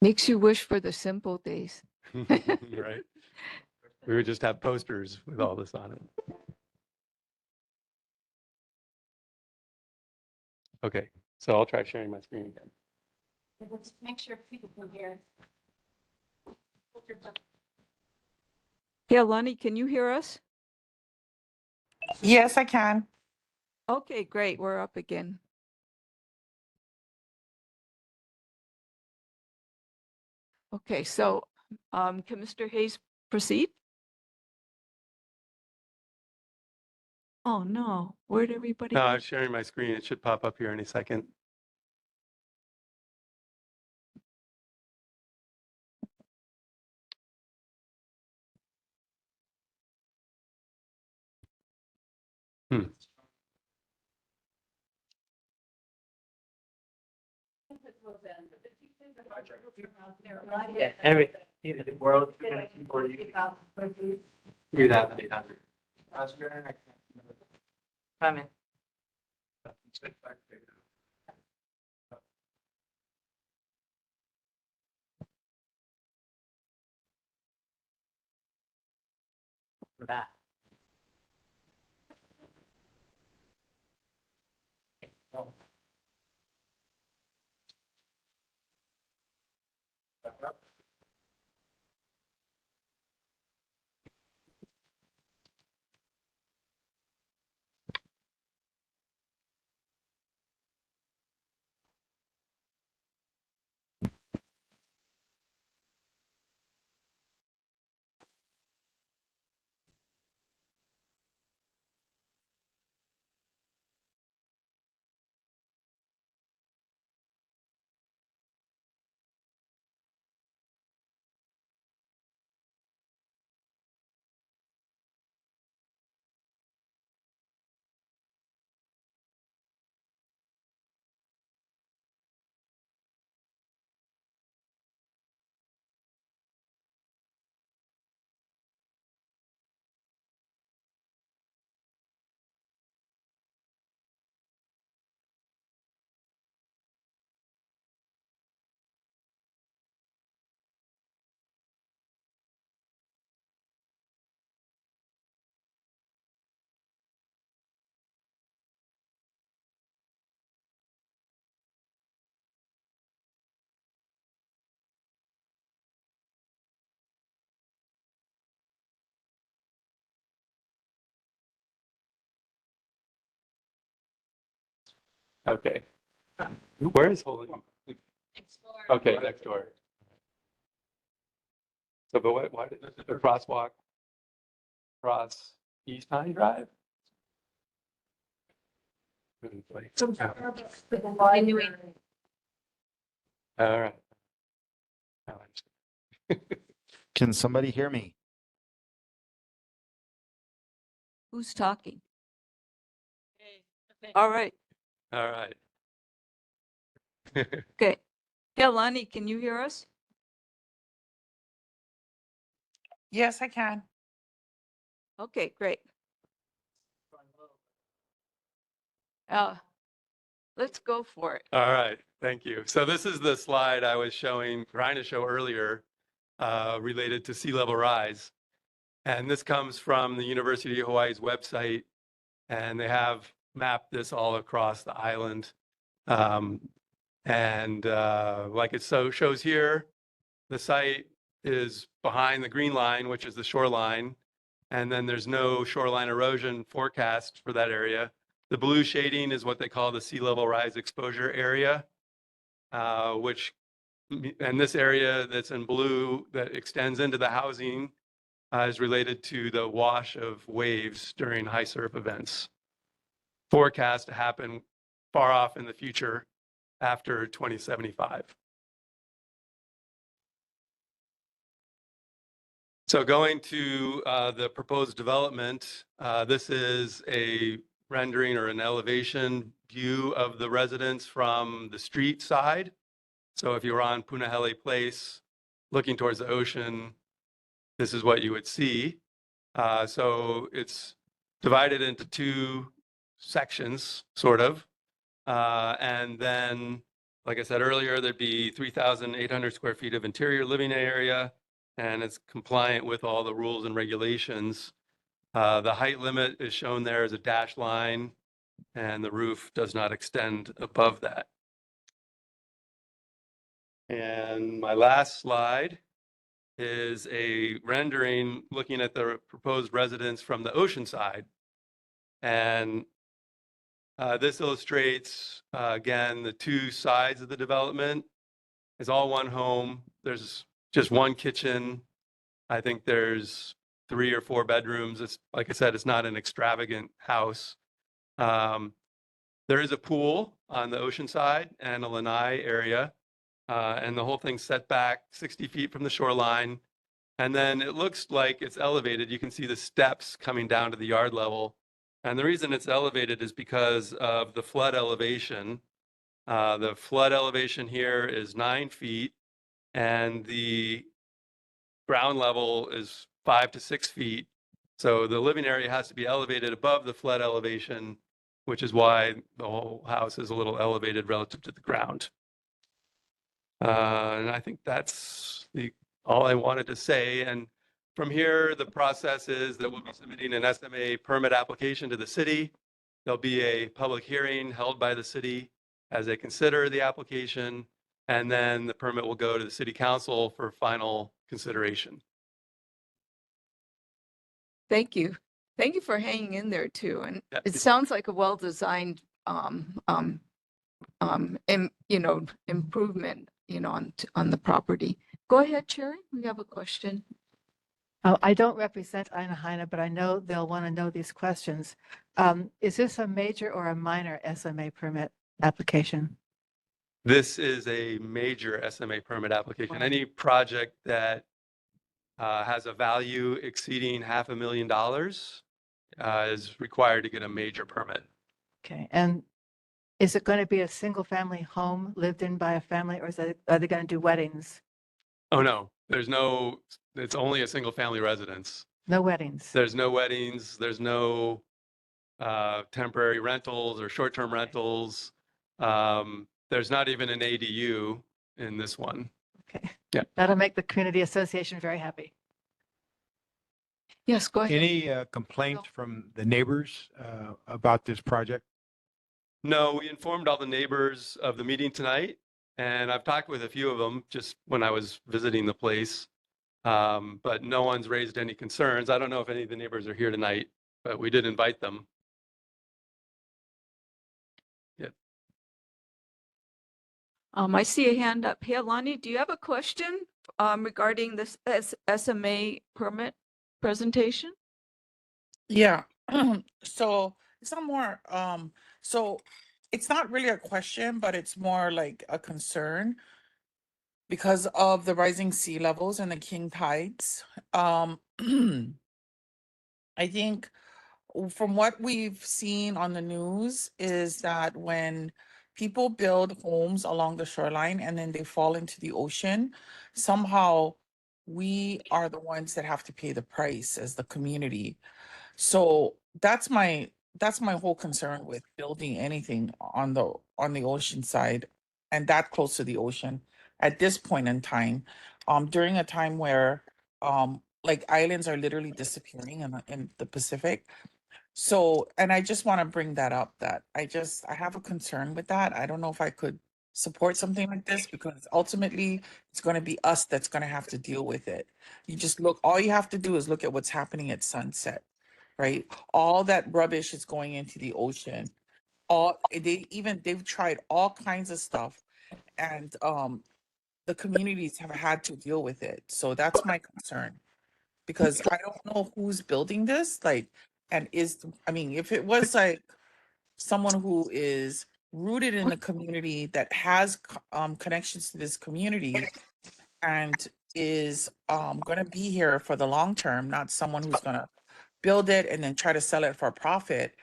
[SPEAKER 1] Makes you wish for the simple days.
[SPEAKER 17] Right. We would just have posters with all this on it. Okay, so I'll try sharing my screen again.
[SPEAKER 5] Let's make sure people can hear.
[SPEAKER 1] Yeah, Lonnie, can you hear us?
[SPEAKER 18] Yes, I can.
[SPEAKER 1] Okay, great. We're up again. Okay, so can Mr. Hayes proceed? Oh, no. Where'd everybody
[SPEAKER 17] No,
[SPEAKER 1] go?
[SPEAKER 17] I'm sharing my screen. It should pop up here any second. Hmm.
[SPEAKER 6] Yeah, everything. Either the world, or you do that. Come in. That.
[SPEAKER 17] Okay. Where is Holy? Okay, next door. So, but why did the crosswalk cross East High Drive? All right. Now I understand.
[SPEAKER 19] Can somebody hear me?
[SPEAKER 1] Who's talking? All right.
[SPEAKER 17] All right.
[SPEAKER 1] Okay. Yeah, Lonnie, can you hear us?
[SPEAKER 18] Yes, I can.
[SPEAKER 1] Okay, great. Let's go for it.
[SPEAKER 17] All right, thank you. So this is the slide I was trying to show earlier, related to sea level rise. And this comes from the University of Hawaii's website, and they have mapped this all across the island. Like it shows here, the site is behind the green line, which is the shoreline. And then there's no shoreline erosion forecast for that area. The blue shading is what they call the sea level rise exposure area, and this area that's in blue that extends into the housing is related to the wash of waves during high surf events. Forecast to happen far off in the future after 2075. So going to the proposed development, this is a rendering or an elevation view of the residence from the street side. So if you're on Punahele Place, looking towards the ocean, this is what you would see. So it's divided into two sections, sort of. And then, like I said earlier, there'd be 3,800 square feet of interior living area, and it's compliant with all the rules and regulations. The height limit is shown there as a dashed line, and the roof does not extend above that. And my last slide is a rendering looking at the proposed residence from the ocean side. And this illustrates, again, the two sides of the development. It's all one home. There's just one kitchen. I think there's 3 or 4 bedrooms. It's, like I said, it's not an extravagant house. There is a pool on the ocean side and a lanai area. And the whole thing's set back 60 feet from the shoreline. And then it looks like it's elevated. You can see the steps coming down to the yard level. And the reason it's elevated is because of the flood elevation. The flood elevation here is 9 feet, and the ground level is 5 to 6 feet. So the living area has to be elevated above the flood elevation, which is why the whole house is a little elevated relative to the ground. And I think that's all I wanted to say. And from here, the process is that we'll be submitting an SMA permit application to the city. There'll be a public hearing held by the city as they consider the application, and then the permit will go to the city council for final consideration.
[SPEAKER 1] Thank you. Thank you for hanging in there too. And
[SPEAKER 17] Yeah.
[SPEAKER 1] it sounds like a well-designed, improvement, on the property. Go ahead, Cherry. We have a question.
[SPEAKER 10] Oh, I don't represent Aina, but I know they'll want to know these questions. Is this a major or a minor SMA permit application?
[SPEAKER 17] This is a major SMA permit application.
[SPEAKER 10] Wow.
[SPEAKER 17] Any project that has a value exceeding $500,000 is required to get a major permit.
[SPEAKER 10] Okay, and is it going to be a single family home lived in by a family, or are they going to do weddings?
[SPEAKER 17] Oh, no, it's only a single family residence.
[SPEAKER 10] No weddings?
[SPEAKER 17] There's no weddings, there's no temporary rentals or short-term rentals. There's not even an ADU in this one.
[SPEAKER 10] Okay.
[SPEAKER 17] Yeah.
[SPEAKER 10] That'll make the community association very happy.
[SPEAKER 1] Yes, go ahead.
[SPEAKER 3] Any complaints from the neighbors about this project?
[SPEAKER 17] No, we informed all the neighbors of the meeting tonight, and I've talked with a few of them just when I was visiting the place. But no one's raised any concerns. I don't know if any of the neighbors are here tonight, but we did invite them. Yeah.
[SPEAKER 1] I see a hand up. Kalani, do you have a question regarding this SMA permit presentation?
[SPEAKER 18] Yeah. So it's not more, so it's not really a question, but it's more like a concern because of the rising sea levels and the king tides. I think from what we've seen on the news is that when people build homes along the shoreline and then they fall into the ocean, somehow we are the ones that have to pay the price as the community. So that's my whole concern with building anything on the ocean side and that close to the ocean at this point in time, during a time where like islands are literally disappearing in the Pacific. So, and I just want to bring that up that I have a concern with that. I don't know if I could support something like this because ultimately it's going to be us that's going to have to deal with it. You just look, all you have to do is look at what's happening at sunset, right? All that rubbish is going into the ocean. They've tried all kinds of stuff and the communities have had to deal with it. So that's my concern because I don't know who's building this, like, and if it was like someone who is rooted in the community that has connections to this community and is going to be here for the long term, not someone who's going to build it and then try to sell it for a profit,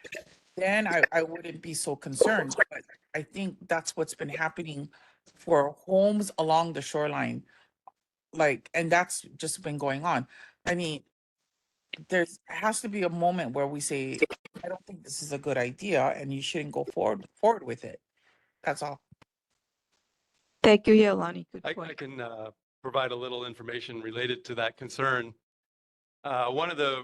[SPEAKER 18] then I wouldn't be so concerned. But I think that's what's been happening for homes along the shoreline. Like, and that's just been going on. I mean, has to be a moment where we say, I don't think this is a good idea and you shouldn't go forward with it. That's all.
[SPEAKER 1] Thank you, Yolani. Good
[SPEAKER 17] I
[SPEAKER 1] point.
[SPEAKER 17] can provide a little information related to that concern. One of the,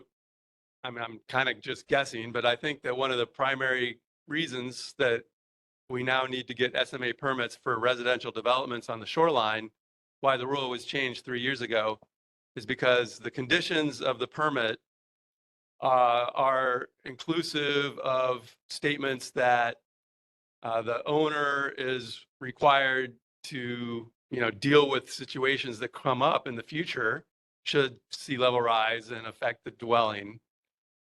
[SPEAKER 17] I mean, I'm kind of just guessing, but I think that one of the primary reasons that we now need to get SMA permits for residential developments on the shoreline, why the rule was changed 3 years ago, is because the conditions of the permit are inclusive of statements that the owner is required to, deal with situations that come up in the future should sea level rise and affect the dwelling,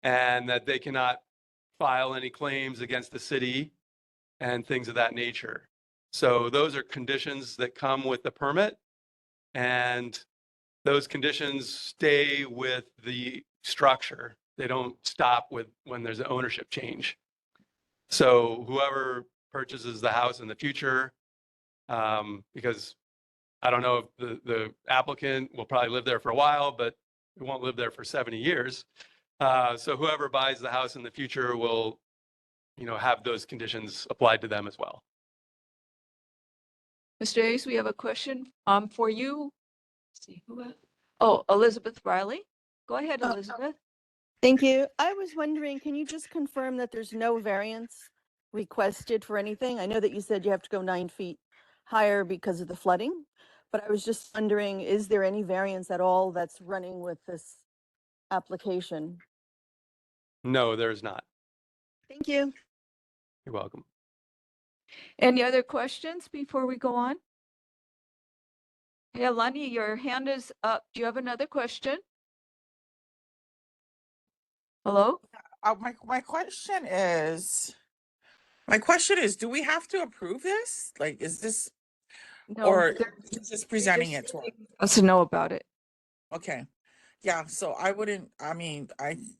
[SPEAKER 17] and that they cannot file any claims against the city and things of that nature. So those are conditions that come with the permit, and those conditions stay with the structure. They don't stop with when there's an ownership change. So whoever purchases the house in the future, because I don't know if the applicant will probably live there for a while, but it won't live there for 70 years. So whoever buys the house in the future will, have those conditions applied to them as well.
[SPEAKER 1] Mr. Hayes, we have a question for you. Let's see who. Oh, Elizabeth Riley. Go ahead, Elizabeth.
[SPEAKER 20] Thank you. I was wondering, can you just confirm that there's no variance requested for anything? I know that you said you have to go 9 feet higher because of the flooding, but I was just wondering, is there any variance at all that's running with this application?
[SPEAKER 17] No, there's not.
[SPEAKER 20] Thank you.
[SPEAKER 17] You're welcome.
[SPEAKER 1] Any other questions before we go on? Hey, Alani, your hand is up. Do you have another question? Hello?
[SPEAKER 18] My question is, do we have to approve this? Like, is this,
[SPEAKER 1] No,
[SPEAKER 18] or
[SPEAKER 1] they're-
[SPEAKER 18] just presenting it to us?
[SPEAKER 1] Us to know about it.
[SPEAKER 18] Okay. Yeah, so I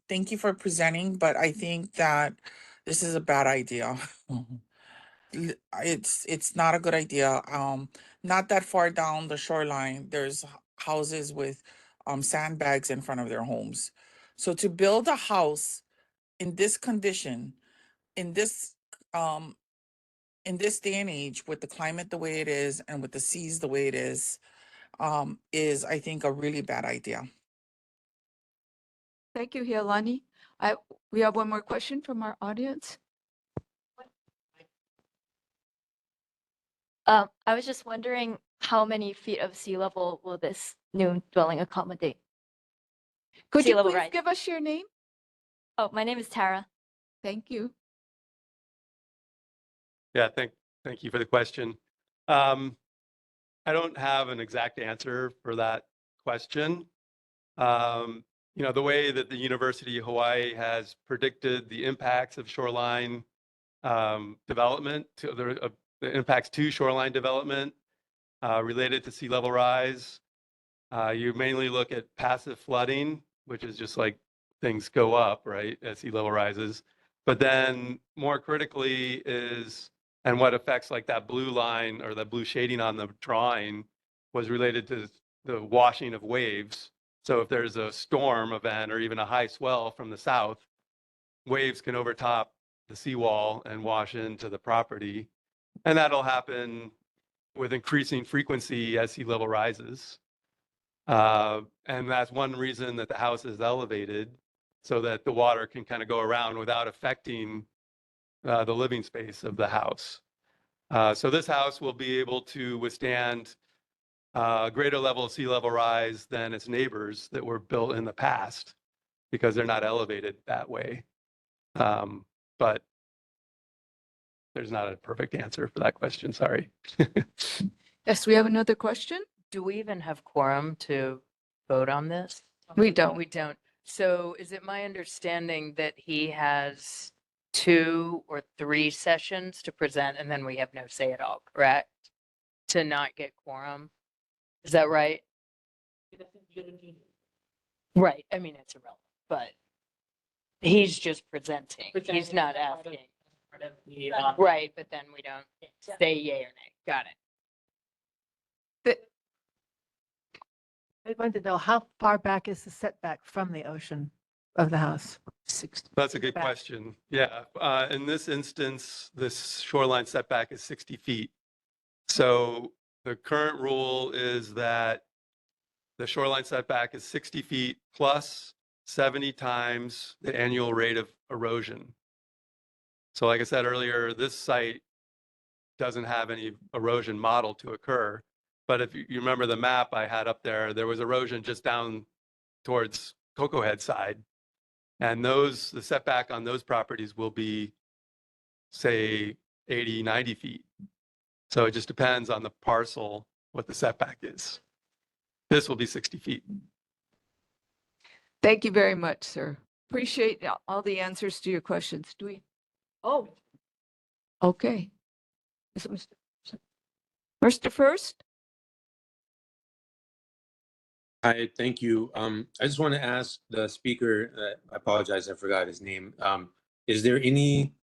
[SPEAKER 18] thank you for presenting, but I think that this is a bad idea. It's not a good idea. Not that far down the shoreline, there's houses with sandbags in front of their homes. So to build a house in this condition, in this um in this day and age, with the climate the way it is and with the seas the way it is I think a really bad idea.
[SPEAKER 1] Thank you, Hialani. We have one more question from our audience.
[SPEAKER 21] I was just wondering how many feet of sea level will this new dwelling accommodate?
[SPEAKER 1] Could
[SPEAKER 21] Sea
[SPEAKER 1] you
[SPEAKER 21] level
[SPEAKER 1] please
[SPEAKER 21] rise.
[SPEAKER 1] give us your name?
[SPEAKER 21] Oh, my name is Tara.
[SPEAKER 1] Thank you.
[SPEAKER 17] Yeah, thank you for the question. I don't have an exact answer for that question. The way that the University of Hawaii has predicted the impacts of shoreline development, the impacts to shoreline development related to sea level rise, you mainly look at passive flooding, which is just like things go up, right, as sea level rises. But then more critically and what affects like that blue line or the blue shading on the drawing was related to the washing of waves. So if there's a storm event or even a high swell from the south, waves can overtop the seawall and wash into the property. And that'll happen with increasing frequency as sea level rises. And that's one reason that the house is elevated, so that the water can kind of go around without affecting the living space of the house. So this house will be able to withstand a greater level of sea level rise than its neighbors that were built in the past, because they're not elevated that way. But there's not a perfect answer for that question, sorry.
[SPEAKER 1] Yes, we have another question.
[SPEAKER 14] Do we even have quorum to vote on this?
[SPEAKER 1] We don't.
[SPEAKER 14] We don't. So is it my understanding that he has 2 or 3 sessions to present and then we have no say at all, correct? To not get quorum? Is that right? Right. I mean, it's irrelevant, but he's just presenting. He's
[SPEAKER 5] Presenting
[SPEAKER 14] not
[SPEAKER 5] as part of-
[SPEAKER 14] asking.
[SPEAKER 5] part of the,
[SPEAKER 14] Right, but then we don't say yay or nay. Got it.
[SPEAKER 10] I wanted to know how far back is the setback from the ocean of the house?
[SPEAKER 17] That's a good
[SPEAKER 10] back.
[SPEAKER 17] question. Yeah, in this instance, this shoreline setback is 60 feet. So the current rule is that the shoreline setback is 60 feet plus 70 times the annual rate of erosion. So like I said earlier, this site doesn't have any erosion model to occur. But if you remember the map I had up there, there was erosion just down towards Cocoa Head side. And the setback on those properties will be, say, 80, 90 feet. So it just depends on the parcel what the setback is. This will be 60 feet.
[SPEAKER 1] Thank you very much, sir. Appreciate all the answers to your questions. Do we? Oh, okay. Is it Mr. First?
[SPEAKER 2] Hi, thank you. I just want to ask the speaker, I apologize, I forgot his name. Is there any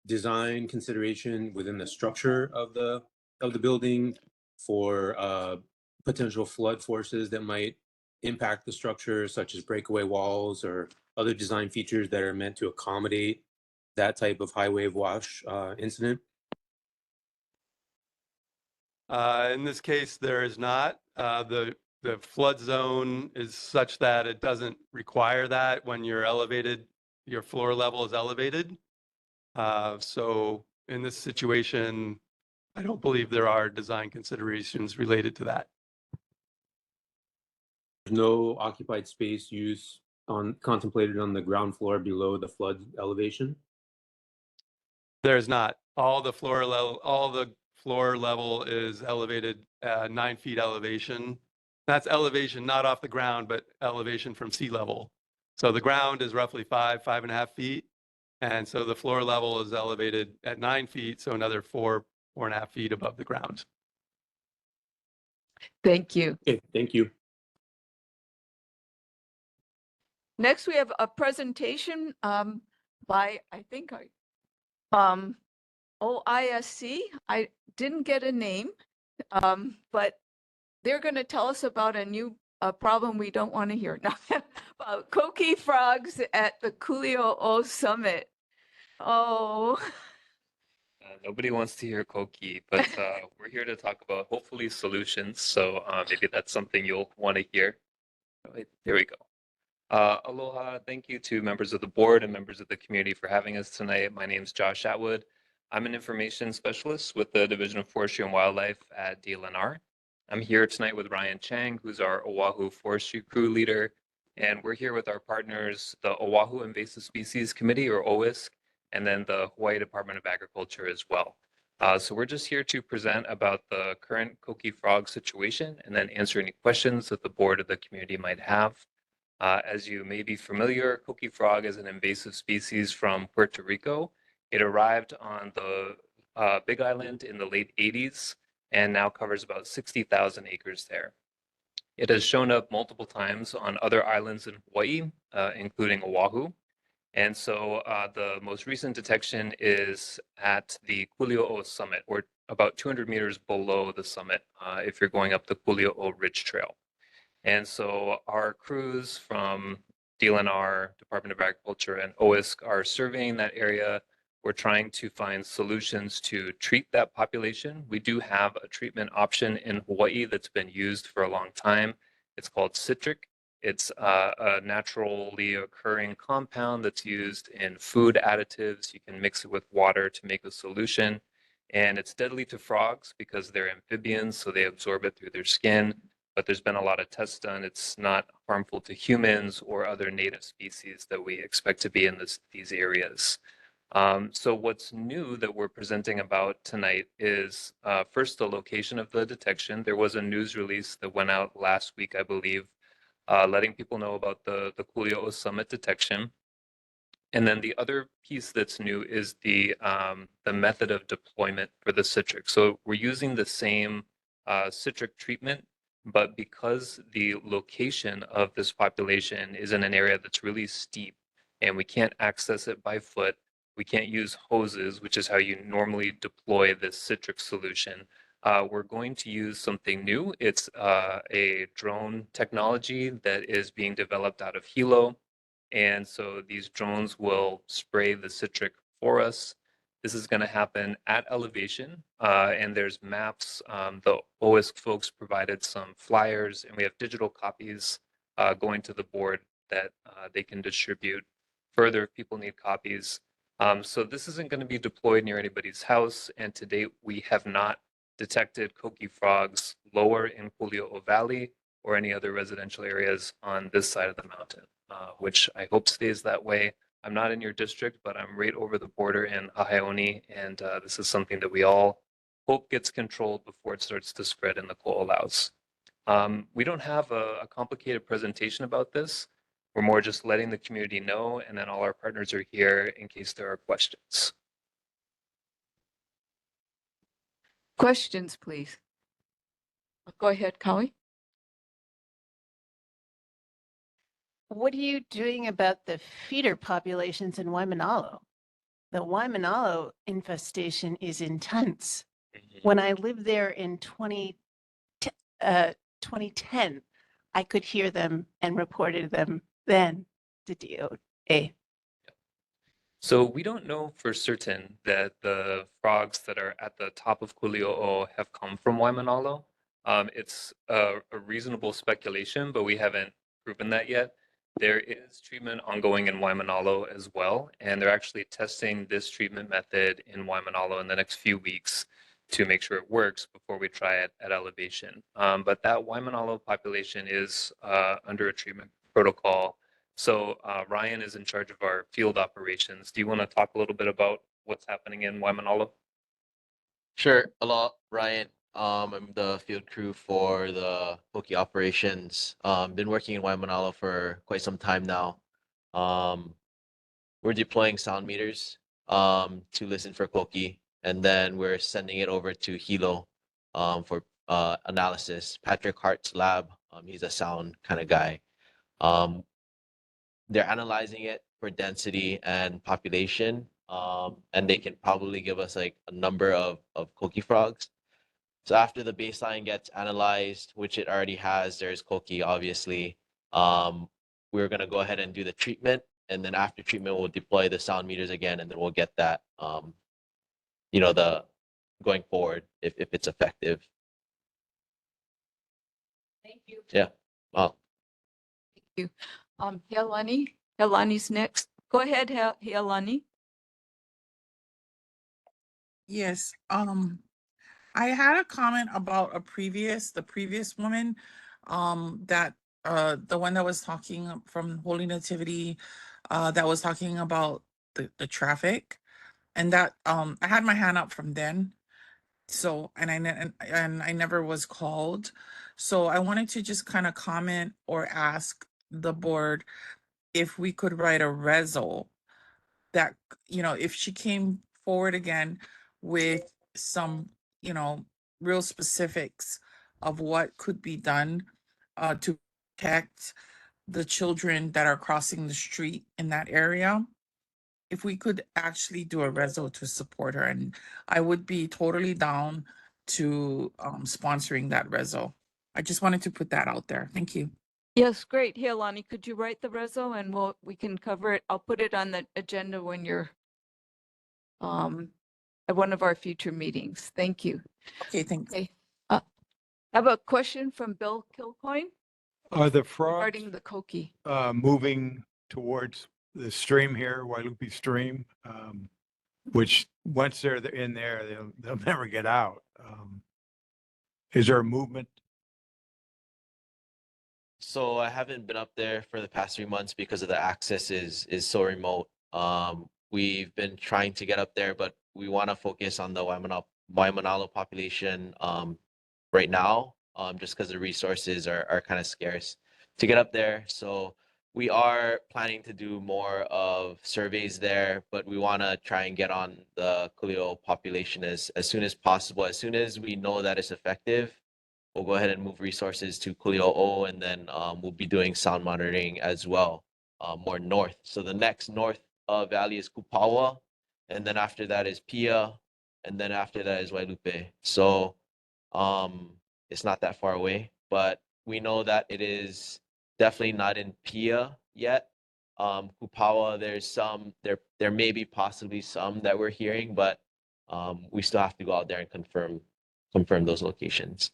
[SPEAKER 2] design consideration within the structure of the building for potential flood forces that might impact the structure, such as breakaway walls or other design features that are meant to accommodate that type of high wave wash incident?
[SPEAKER 17] In this case, there is not. The flood zone is such that it doesn't require that when you're elevated, your floor level is elevated. So in this situation, I don't believe there are design considerations related to that.
[SPEAKER 2] There's no occupied space use contemplated on the ground floor below the flood elevation?
[SPEAKER 17] There's not. All the floor level is elevated 9 feet elevation. That's elevation not off the ground, but elevation from sea level. So the ground is roughly 5.5 feet. And so the floor level is elevated at 9 feet, so another 4.5 feet above the ground.
[SPEAKER 1] Thank you.
[SPEAKER 2] Okay, thank you.
[SPEAKER 1] Next, we have a presentation by, I think, OISC. I didn't get a name, but they're going to tell us about a new problem we don't want to hear. No, about coqui frogs at the Kuli'ou'ou Summit. Oh.
[SPEAKER 22] Nobody wants to hear Koki, but we're here to talk about hopefully solutions. So maybe that's something you'll want to hear. Right, there we go. Aloha, thank you to members of the board and members of the community for having us tonight. My name is Josh Atwood. I'm an information specialist with the Division of Forestry and Wildlife at DLNR. I'm here tonight with Ryan Chang, who's our Oahu Forestry Crew Leader, and we're here with our partners, the Oahu Invasive Species Committee, or OISC, and then the Hawaii Department of Agriculture as well. So we're just here to present about the current coqui frog situation and then answer any questions that the board or the community might have. As you may be familiar, coqui frog is an invasive species from Puerto Rico. It arrived on the Big Island in the late 80s and now covers about 60,000 acres there. It has shown up multiple times on other islands in Hawaii, including Oahu. And so the most recent detection is at the Kuli'ou'ou Summit, or about 200 meters below the summit if you're going up the Kuli'ou'ou Ridge Trail. And so our crews from DLNR, Department of Agriculture, and OISC are surveying that area. We're trying to find solutions to treat that population. We do have a treatment option in Hawaii that's been used for a long time. It's called citric. It's a naturally occurring compound that's used in food additives. You can mix it with water to make a solution. And it's deadly to frogs because they're amphibians, so they absorb it through their skin. But there's been a lot of tests done. It's not harmful to humans or other native species that we expect to be in these areas. So what's new that we're presenting about tonight is first the location of the detection. There was a news release that went out last week, I believe, letting people know about the Kuli'ou'ou Summit detection. And then the other piece that's new is the method of deployment for the citric. So we're using the same citric treatment But because the location of this population is in an area that's really steep and we can't access it by foot, we can't use hoses, which is how you normally deploy this citric solution. We're going to use something new. It's a drone technology that is being developed out of Hilo. And so these drones will spray the citric for us. This is going to happen at elevation, and there's maps. The OISC folks provided some flyers, and we have digital copies going to the board that they can distribute further if people need copies. So this isn't going to be deployed near anybody's house, and to date, we have not detected coqui frogs lower in Kuli'ou'ou Valley or any other residential areas on this side of the mountain, which I hope stays that way. I'm not in your district, but I'm right over the border in Ahaioni, and this is something that we all hope gets controlled before it starts to spread in the Kuli'ou'ous. We don't have a complicated presentation about this. We're more just letting the community know, and then all our partners are here in case there are questions.
[SPEAKER 1] Questions, please. Go ahead, Kawi.
[SPEAKER 11] What are you doing about the feeder populations in Waimanalo? The Waimanalo infestation is intense. When I lived there in 2010, I could hear them and reported them then to DOA.
[SPEAKER 22] So we don't know for certain that the frogs that are at the top of Kuli'ou'ou have come from Waimanalo. It's a reasonable speculation, but we haven't proven that yet. There is treatment ongoing in Waimanalo as well, and they're actually testing this treatment method in Waimanalo in the next few weeks to make sure it works before we try it at elevation. But that Waimanalo population is under a treatment protocol. So Ryan is in charge of our field operations. Do you want to talk a little bit about what's happening in Waimanalo?
[SPEAKER 7] Sure. Hello, Ryan. I'm the field crew for the Poke operations. Been working in Waimanalo for quite some time now. We're deploying sound meters to listen for Poke, and then we're sending it over to Hilo for analysis. Patrick Hart's lab, he's a sound kind of guy. They're analyzing it for density and population, and they can probably give us like a number of coqui frogs. So after the baseline gets analyzed, which it already has, there's coqui obviously. We're gonna go ahead and do the treatment, and then after treatment, we'll deploy the sound meters again, and then we'll get that, the going forward if it's effective.
[SPEAKER 1] Thank you.
[SPEAKER 7] Yeah. Well.
[SPEAKER 1] Thank you. Helani. Helani's next. Go ahead, Helani.
[SPEAKER 18] Yes, I had a comment about the previous woman, that, the one that was talking from Holy Nativity, that was talking about the traffic, and that, I had my hand up from then. So, and I never was called. So I wanted to just kind of comment or ask the board if we could write a reso that, if she came forward again with some, real specifics of what could be done to protect the children that are crossing the street in that area, if we could actually do a reso to support her, and I would be totally down to sponsoring that reso. I just wanted to put that out there. Thank you.
[SPEAKER 1] Yes, great. Helani, could you write the reso and we can cover it. I'll put it on the agenda when you're at one of our future meetings. Thank you.
[SPEAKER 18] Okay, thanks.
[SPEAKER 1] Okay. I have a question from Bill Kilcoyne
[SPEAKER 3] Are the frogs
[SPEAKER 1] regarding the coqui.
[SPEAKER 3] moving towards the stream here, Wailupi Stream, which once they're in there, they'll never get out. Is there a movement?
[SPEAKER 7] So I haven't been up there for the past 3 months because of the access is so remote. We've been trying to get up there, but we want to focus on the Waimanalo population right now, just because the resources are kind of scarce to get up there. So we are planning to do more of surveys there, but we want to try and get on the Kuli'ou'ou population as soon as possible. As soon as we know that it's effective, we'll go ahead and move resources to Kuli'ou'ou, and then we'll be doing sound monitoring as well, more north. So the next north valley is Kupawa, and then after that is Pia, and then after that is Wailupe. So it's not that far away, but we know that it is definitely not in Pia yet. Kupawa, there's some, there may be possibly some that we're hearing, but we still have to go out there and confirm those locations.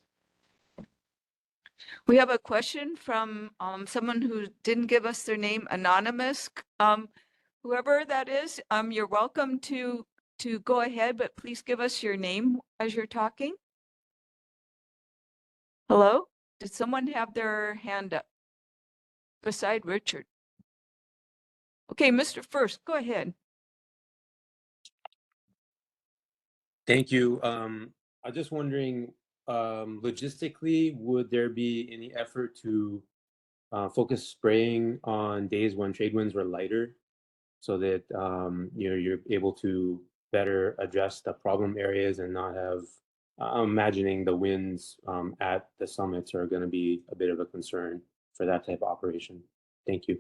[SPEAKER 1] We have a question from someone who didn't give us their name, anonymous. Whoever that is, you're welcome to go ahead, but please give us your name as you're talking. Hello? Did someone have their hand up beside Richard? Okay, Mr. First, go ahead.
[SPEAKER 2] Thank you. I'm just wondering, logistically, would there be any effort to focus spraying on days when trade winds were lighter, so that you're able to better address the problem areas and not have? I'm imagining the winds at the summits are going to be a bit of a concern for that type of operation. Thank you.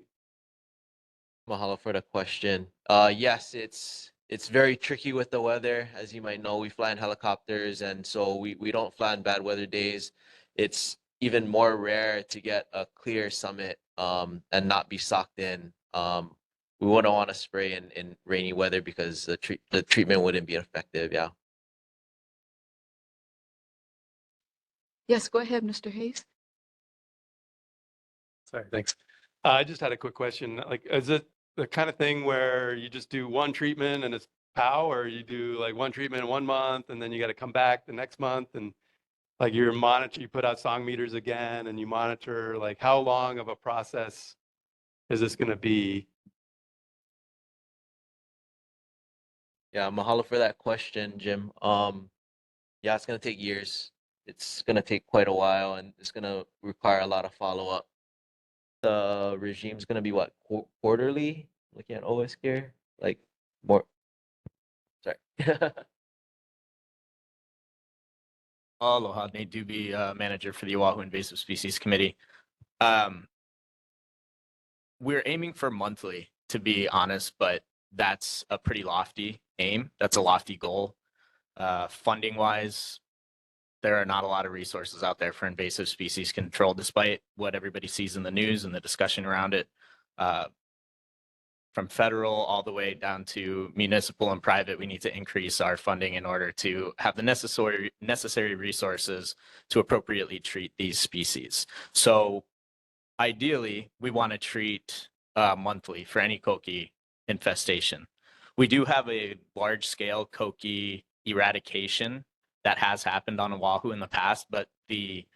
[SPEAKER 7] Mahalo for the question. Yes, it's very tricky with the weather. As you might know, we fly in helicopters, and so we don't fly on bad weather days. It's even more rare to get a clear summit and not be socked in. We wouldn't want to spray in rainy weather because the treatment wouldn't be effective. Yeah.
[SPEAKER 1] Yes, go ahead, Mr. Hayes.
[SPEAKER 17] Sorry, thanks. I just had a quick question. Like, is it the kind of thing where you just do one treatment and it's POW, or you do like one treatment in 1 month and then you got to come back the next month and like you put out song meters again and you monitor, like how long of a process is this going to be?
[SPEAKER 7] Yeah, mahalo for that question, Jim. Yeah, it's gonna take years. It's gonna take quite a while, and it's gonna require a lot of follow-up. The regime's gonna be what, quarterly? Looking at OS care, like more. Sorry.
[SPEAKER 4] Aloha, Nate Doobie, manager for the Oahu Invasive Species Committee. We're aiming for monthly, to be honest, but that's a pretty lofty aim. That's a lofty goal. Funding wise, there are not a lot of resources out there for invasive species control, despite what everybody sees in the news and the discussion around it. From federal all the way down to municipal and private, we need to increase our funding in order to have the necessary resources to appropriately treat these species. So ideally, we want to treat monthly for any koki infestation. We do have a large-scale koki eradication that has happened on Oahu in the past, but the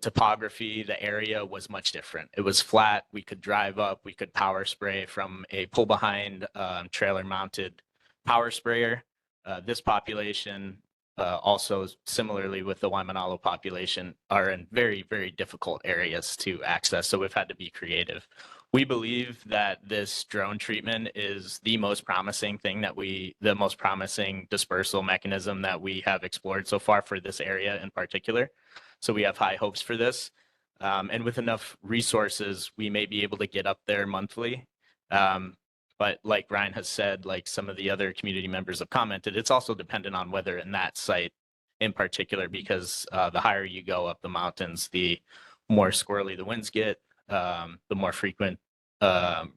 [SPEAKER 4] topography, the area was much different. It was flat. We could drive up. We could power spray from a pull-behind trailer-mounted power sprayer. This population, also similarly with the Waimanalo population, are in very, very difficult areas to access. So we've had to be creative. We believe that this drone treatment is the most promising thing the most promising dispersal mechanism that we have explored so far for this area in particular. So we have high hopes for this. And with enough resources, we may be able to get up there monthly. But like Ryan has said, like some of the other community members have commented, it's also dependent on weather in that site in particular, because the higher you go up the mountains, the more squirrely the winds get, the more frequent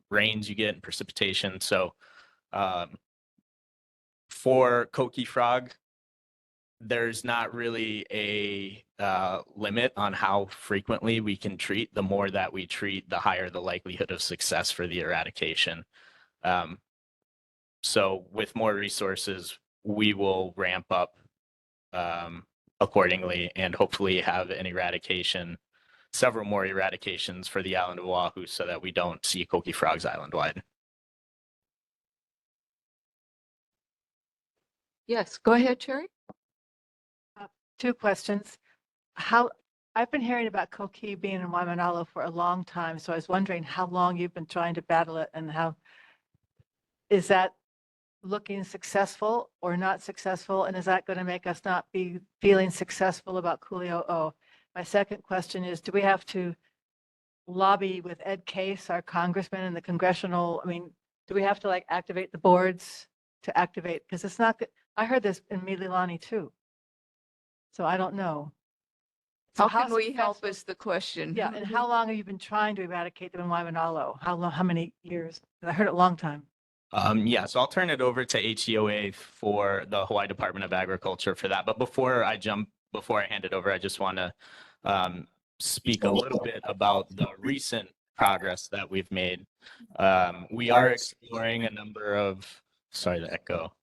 [SPEAKER 4] rains you get and precipitation. So for koki frog, there's not really a limit on how frequently we can treat. The more that we treat, the higher the likelihood of success for the eradication. So with more resources, we will ramp up accordingly and hopefully have an eradication, several more eradications for the island of Oahu so that we don't see koki frogs island-wide.
[SPEAKER 1] Yes, go ahead, Cherry.
[SPEAKER 10] Two questions. I've been hearing about koki being in Waimanalo for a long time, so I was wondering how long you've been trying to battle it, and how is that looking successful or not successful? And is that going to make us not be feeling successful about Kuli'ou'ou? My second question is, do we have to lobby with Ed Case, our congressman, and the congressional? I mean, do we have to like activate the boards to activate? Because it's not good. I heard this in Mililani too. So I don't know. So
[SPEAKER 1] How can we help
[SPEAKER 10] successful-
[SPEAKER 1] is the question.
[SPEAKER 10] Yeah, and how long have you been trying to eradicate them in Waimanalo? How long, how many years? I heard it a long time.
[SPEAKER 4] Yeah, so I'll turn it over to HDOA for the Hawaii Department of Agriculture for that. But before I hand it over, I just want to speak a little bit about the recent progress that we've made. We are exploring a number of, sorry to echo,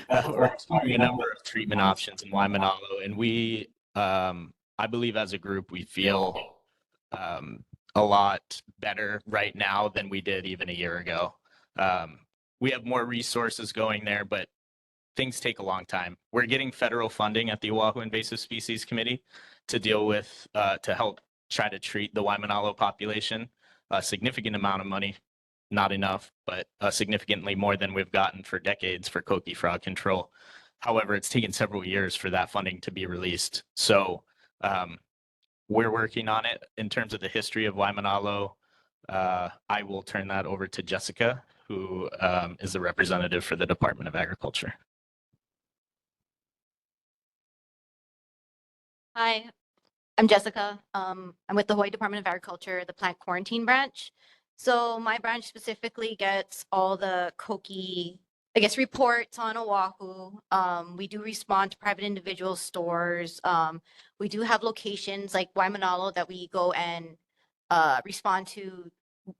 [SPEAKER 4] we're exploring a number of treatment options in Waimanalo, and we, I believe as a group, we feel a lot better right now than we did even a year ago. We have more resources going there, but things take a long time. We're getting federal funding at the Oahu Invasive Species Committee to deal with, to help try to treat the Waimanalo population. A significant amount of money, not enough, but significantly more than we've gotten for decades for koki frog control. However, it's taken several years for that funding to be released. So we're working on it. In terms of the history of Waimanalo, I will turn that over to Jessica, who is the representative for the Department of Agriculture.
[SPEAKER 9] Hi, I'm Jessica. I'm with the Hawaii Department of Agriculture, the plant quarantine branch. So my branch specifically gets all the koki, I guess, reports on Oahu. We do respond to private individual stores. We do have locations like Waimanalo that we go and respond to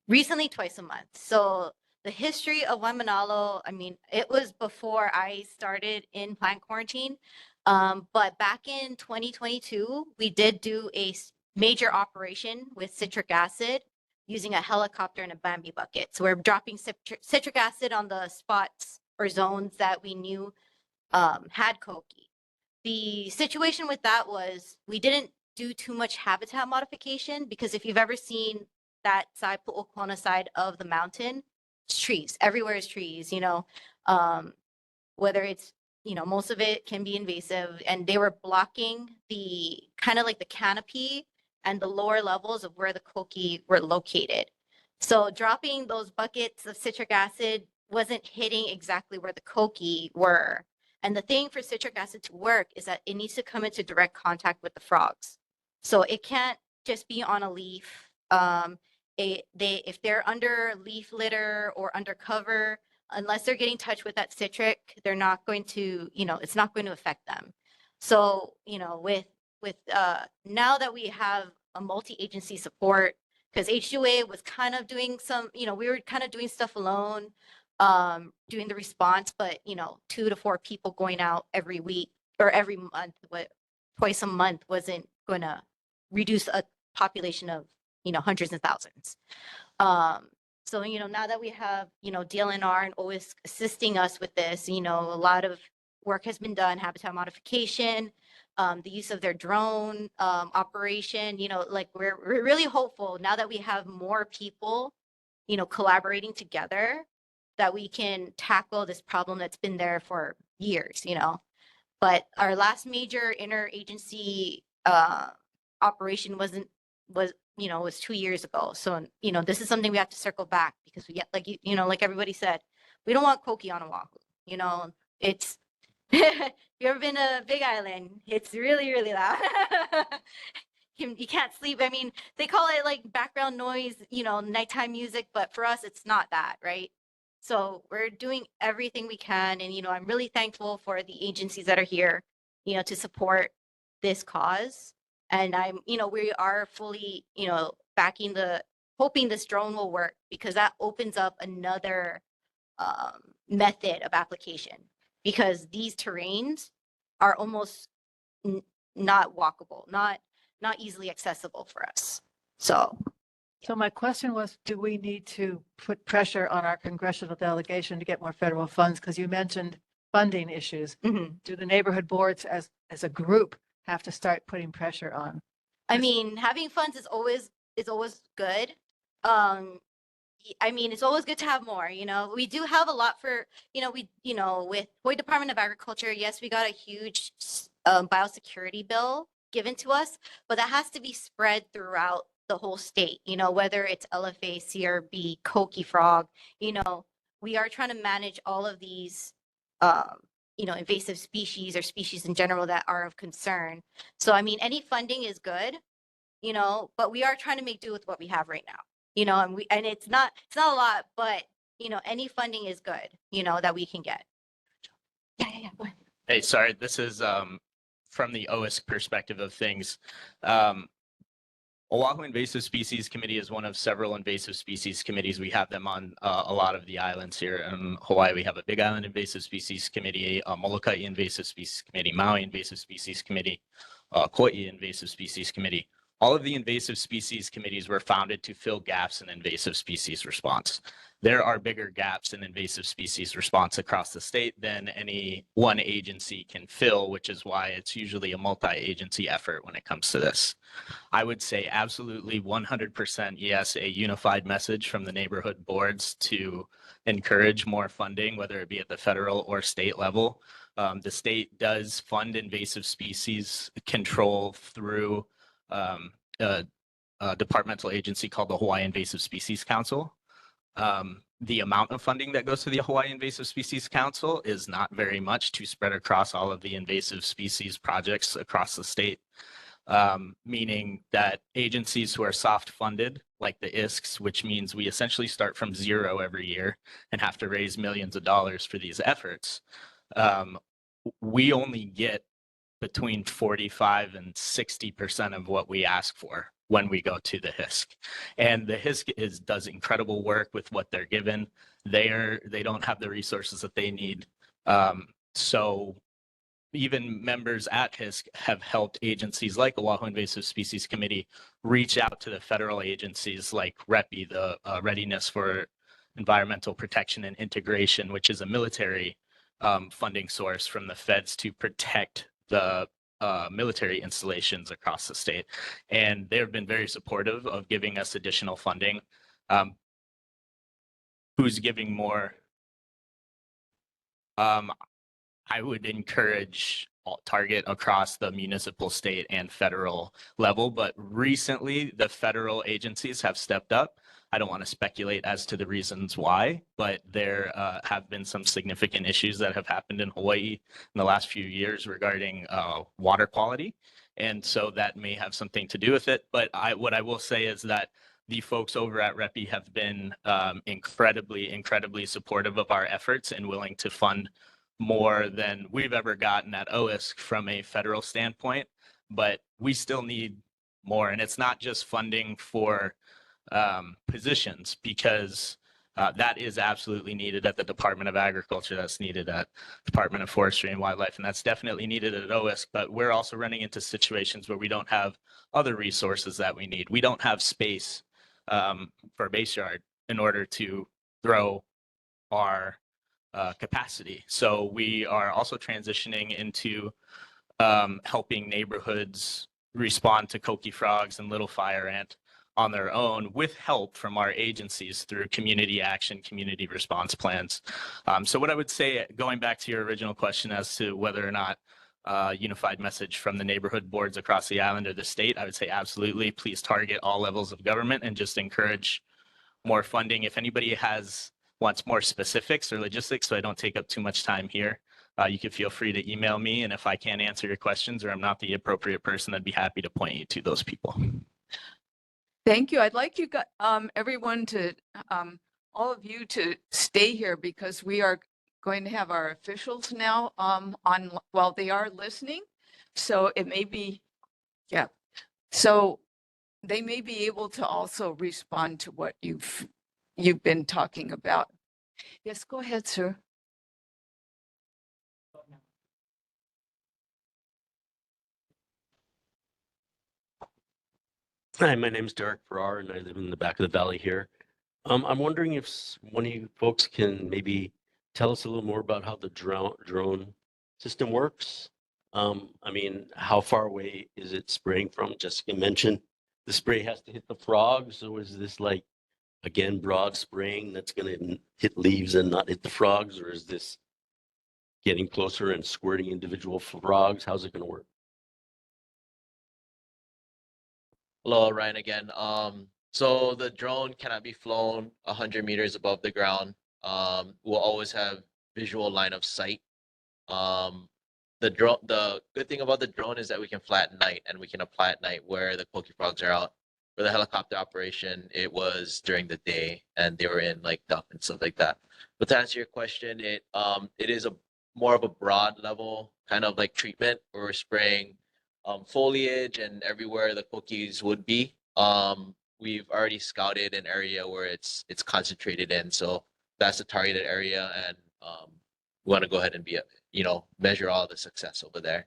[SPEAKER 9] recently twice a month. So the history of Waimanalo, I mean, it was before I started in plant quarantine. But back in 2022, we did do a major operation with citric acid using a helicopter and a Bambi bucket. So we're dropping citric acid on the spots or zones that we knew had koki. The situation with that was we didn't do too much habitat modification, because if you've ever seen that side, Pu'okona side of the mountain, it's trees. Everywhere is trees, you know, whether it's, you know, most of it can be invasive, and they were blocking the kind of like the canopy and the lower levels of where the koki were located. So dropping those buckets of citric acid wasn't hitting exactly where the koki were. And the thing for citric acid to work is that it needs to come into direct contact with the frogs. So it can't just be on a leaf. If they're under leaf litter or under cover, unless they're getting touched with that citric, they're not going to, you know, it's not going to affect them. So, you know, with now that we have a multi-agency support, because HUA was kind of doing some, you know, we were kind of doing stuff alone, doing the response, but, you know, 2 to 4 people going out every week or every month, twice a month wasn't going to reduce a population of, you know, hundreds and thousands. So, you know, now that we have, you know, DLNR and always assisting us with this, you know, a lot of work has been done, habitat modification, the use of their drone operation, you know, like we're really hopeful now that we have more people, you know, collaborating together, that we can tackle this problem that's been there for years, you know. But our last major interagency operation was 2 years ago. So, you know, this is something we have to circle back, because we get, like, you know, like everybody said, we don't want koki on Oahu. You know, it's, if you ever been to Big Island, it's really, really loud. You can't sleep. I mean, they call it like background noise, you know, nighttime music, but for us, it's not that, right? So we're doing everything we can. And, you know, I'm really thankful for the agencies that are here, you know, to support this cause. And I'm, you know, we are fully, you know, hoping this drone will work, because that opens up another method of application, because these terrains are almost not walkable, not easily accessible for us. So
[SPEAKER 10] my question was, do we need to put pressure on our congressional delegation to get more federal funds? Because you mentioned funding issues. Do the neighborhood boards as a group have to start putting pressure on?
[SPEAKER 9] I mean, having funds is always good. I mean, it's always good to have more, you know, we do have a lot for, with Hawaii Department of Agriculture, yes, we got a huge biosecurity bill given to us, but that has to be spread throughout the whole state, whether it's LFA, CRB, Koki frog, we are trying to manage all of these, invasive species or species in general that are of concern. So, I mean, any funding is good, but we are trying to make do with what we have right now, and it's not a lot, but, any funding is good, that we can get. Yeah. Go ahead.
[SPEAKER 4] Hey, sorry, this is from the OISC perspective of things. Oahu Invasive Species Committee is one of several invasive species committees. We have them on a lot of the islands here in Hawaii. We have a Big Island Invasive Species Committee, a Molokai Invasive Species Committee, Maui Invasive Species Committee, Kauai Invasive Species Committee. All of the invasive species committees were founded to fill gaps in invasive species response. There are bigger gaps in invasive species response across the state than any one agency can fill, which is why it's usually a multi-agency effort when it comes to this. I would say absolutely 100% yes, a unified message from the neighborhood boards to encourage more funding, whether it be at the federal or state level. The state does fund invasive species control through a departmental agency called the Hawaii Invasive Species Council. The amount of funding that goes to the Hawaii Invasive Species Council is not very much to spread across all of the invasive species projects across the state. Meaning that agencies who are soft funded, like the ISCs, which means we essentially start from zero every year and have to raise millions of dollars for these efforts, we only get between 45 and 60% of what we ask for when we go to the HISC. And the HISC does incredible work with what they're given. They don't have the resources that they need. So even members at HISC have helped agencies like Oahu Invasive Species Committee reach out to the federal agencies like REPI, the Readiness for Environmental Protection and Integration, which is a military funding source from the feds to protect the military installations across the state. And they've been very supportive of giving us additional funding. Who's giving more? I would encourage target across the municipal, state, and federal level, but recently the federal agencies have stepped up. I don't want to speculate as to the reasons why, but there have been some significant issues that have happened in Hawaii in the last few years regarding water quality. And so that may have something to do with it. But what I will say is that the folks over at REPI have been incredibly supportive of our efforts and willing to fund more than we've ever gotten at OISC from a federal standpoint, but we still need more. And it's not just funding for positions, because that is absolutely needed at the Department of Agriculture, that's needed at Department of Forestry and Wildlife, and that's definitely needed at OISC, but we're also running into situations where we don't have other resources that we need. We don't have space for a base yard in order to throw our capacity. So we are also transitioning into helping neighborhoods respond to Koki frogs and little fire ant on their own with help from our agencies through community action, community response plans. So what I would say, going back to your original question as to whether or not unified message from the neighborhood boards across the island or the state, I would say absolutely. Please target all levels of government and just encourage more funding. If anybody wants more specifics or logistics, so I don't take up too much time here, you can feel free to email me. And if I can't answer your questions or I'm not the appropriate person, I'd be happy to point you to those people.
[SPEAKER 1] Thank you. I'd like you everyone to, all of you to stay here because we are going to have our officials now while they are listening. So it may be, yeah. So they may be able to also respond to what you've been talking about. Yes, go ahead, sir.
[SPEAKER 12] Hi, my name is Derek Farrar, and I live in the back of the valley here. I'm wondering if one of you folks can maybe tell us a little more about how the drone system works. I mean, how far away is it spraying from? Jessica mentioned the spray has to hit the frogs, so is this like again, broad spraying that's going to hit leaves and not hit the frogs? Or is this getting closer and squirting individual frogs? How's it going to work?
[SPEAKER 7] Hello, Ryan again. So the drone cannot be flown 100 meters above the ground. We'll always have visual line of sight. The good thing about the drone is that we can fly at night and we can apply at night where the Koki frogs are out. For the helicopter operation, it was during the day and they were in like duck and stuff like that. But to answer your question, it is a more of a broad level kind of like treatment where we're spraying foliage and everywhere the Kokis would be. We've already scouted an area where it's concentrated in, so that's the targeted area, and we want to go ahead and measure all the success over there.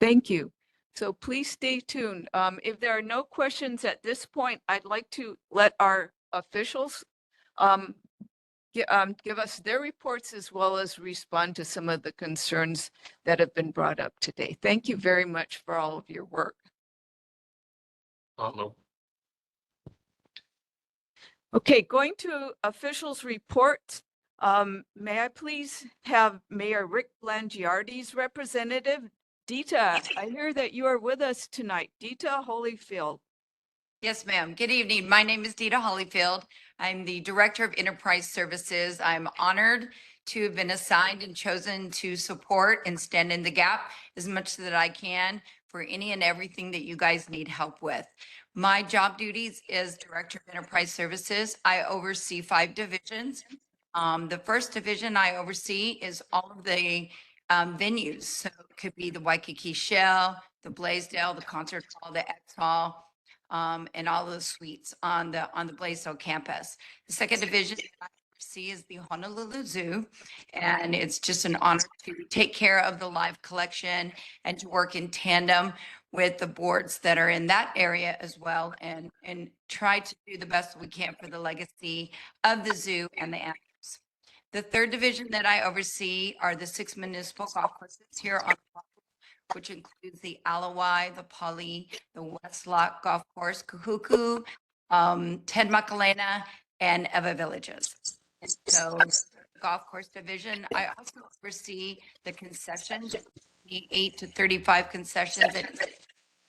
[SPEAKER 1] Thank you. So please stay tuned. If there are no questions at this point, I'd like to let our officials give us their reports as well as respond to some of the concerns that have been brought up today. Thank you very much for all of your work.
[SPEAKER 12] Hello.
[SPEAKER 1] Okay, going to officials' reports. May I please have Mayor Rick Blangiardi's representative, Dita? I hear that you are with us tonight. Dita Holyfield.
[SPEAKER 8] Yes, ma'am. Good evening. My name is Dita Holyfield. I'm the Director of Enterprise Services. I'm honored to have been assigned and chosen to support and stand in the gap as much that I can for any and everything that you guys need help with. My job duties as Director of Enterprise Services, I oversee 5 divisions. The first division I oversee is all of the venues. So it could be the Waikiki Shell, the Blaisdell, the Concert Hall, the X Hall, and all those suites on the Blaisdell campus. The second division I oversee is the Honolulu Zoo, and it's just an honor to take care of the live collection and to work in tandem with the boards that are in that area as well, and try to do the best we can for the legacy of the zoo and the animals. The third division that I oversee are the 6 municipal golf courses here on, which includes the Alawai, the Pali, the Westlock Golf Course, Kahuku, Ted Makalena, and Eva Villages. And so the golf course division, I also oversee the concessions, 8 to 35 concessions at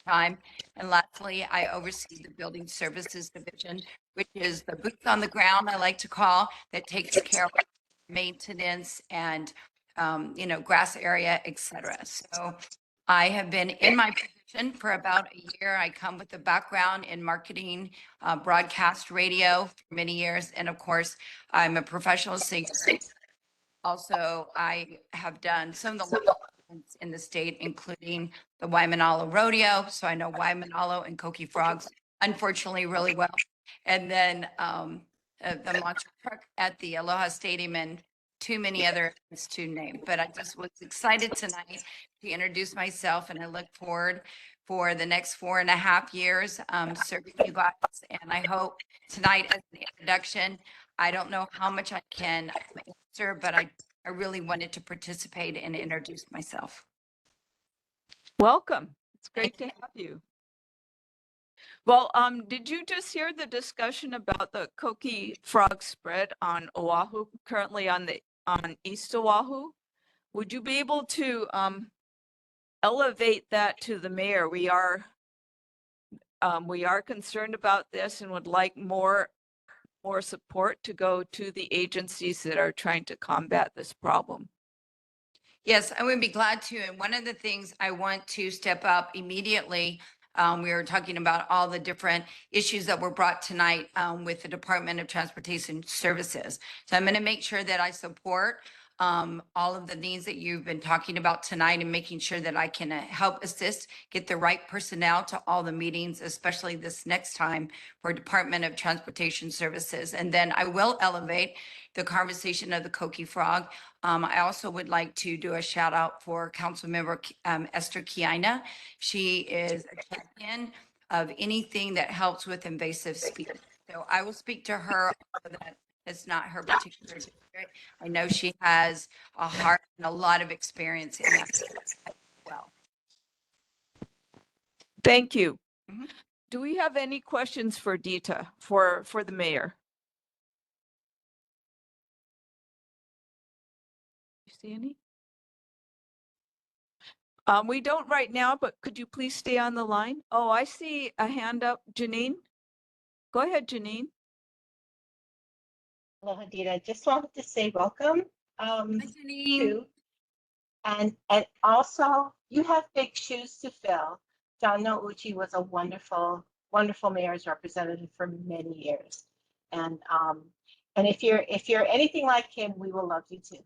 [SPEAKER 8] time. And lastly, I oversee the building services division, which is the boots on the ground, I like to call, that takes care of maintenance and grass area, etc. So I have been in my position for about a year. I come with a background in marketing, broadcast radio for many years. And of course, I'm a professional singer. Also, I have done some of the events in the state, including the Waimanalo Rodeo. So I know Waimanalo and Koki frogs, unfortunately, really well. And then the monster truck at the Aloha Stadium and too many other events to name. But I just was excited tonight to introduce myself, and I look forward for the next 4.5 years serving you guys. And I hope tonight as an introduction, I don't know how much I can answer, but I really wanted to participate and introduce myself.
[SPEAKER 1] Welcome. It's great to have you. Well, did you just hear the discussion about the Koki frog spread on Oahu, currently on East Oahu? Would you be able to elevate that to the mayor? We are concerned about this and would like more support to go to the agencies that are trying to combat this problem.
[SPEAKER 8] Yes, I would be glad to. And one of the things I want to step up immediately, we were talking about all the different issues that were brought tonight with the Department of Transportation Services. So I'm going to make sure that I support all of the needs that you've been talking about tonight, and making sure that I can help assist, get the right personnel to all the meetings, especially this next time for Department of Transportation Services. And then I will elevate the conversation of the Koki frog. I also would like to do a shout out for Councilmember Esther Kiana. She is a champion of anything that helps with invasive species. So I will speak to her, although that is not her particular district. I know she has a heart and a lot of experience in that as well.
[SPEAKER 1] Thank you. do we have any questions for Dita, for the mayor? You see any? We don't right now, but could you please stay on the line? Oh, I see a hand up. Janine? Go ahead, Janine.
[SPEAKER 13] Hello, Hadida. Just wanted to say welcome to, and also you have big shoes to fill. John Uchi was a wonderful, wonderful mayor's representative for many years, and if you're anything like him, we will love you too.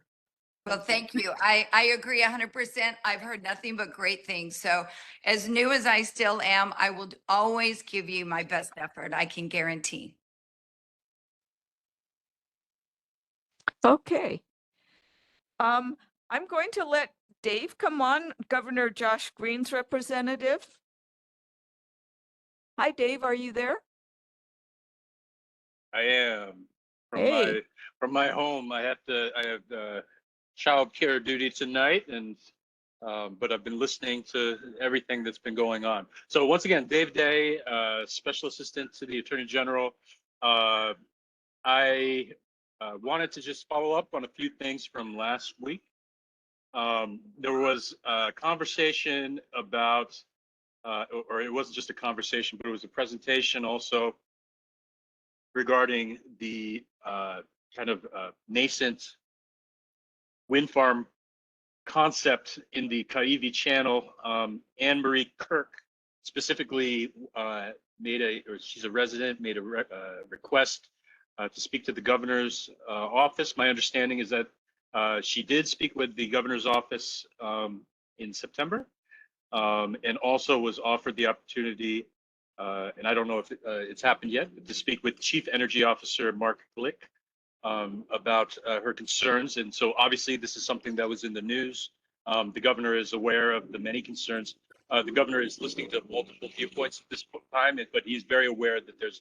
[SPEAKER 8] Well, thank you. I agree 100%. I've heard nothing but great things. So as new as I still am, I will always give you my best effort. I can guarantee.
[SPEAKER 1] Okay. I'm going to let Dave come on, Governor Josh Green's representative. Hi, Dave, are you there?
[SPEAKER 15] I am
[SPEAKER 1] Hey.
[SPEAKER 15] from my home. I have child care duty tonight, and but I've been listening to everything that's been going on. So once again, Dave Day, Special Assistant to the Attorney General. I wanted to just follow up on a few things from last week. There was a conversation about, or it wasn't just a conversation, but it was a presentation also regarding the kind of nascent wind farm concept in the Kaiwi Channel. Anne Marie Kirk specifically she's a resident, made a request to speak to the governor's office. My understanding is that she did speak with the governor's office in September, and also was offered the opportunity, and I don't know if it's happened yet, to speak with Chief Energy Officer Mark Glick about her concerns. And so obviously this is something that was in the news. The governor is aware of the many concerns. The governor is listening to multiple viewpoints at this time, but he's very aware that there's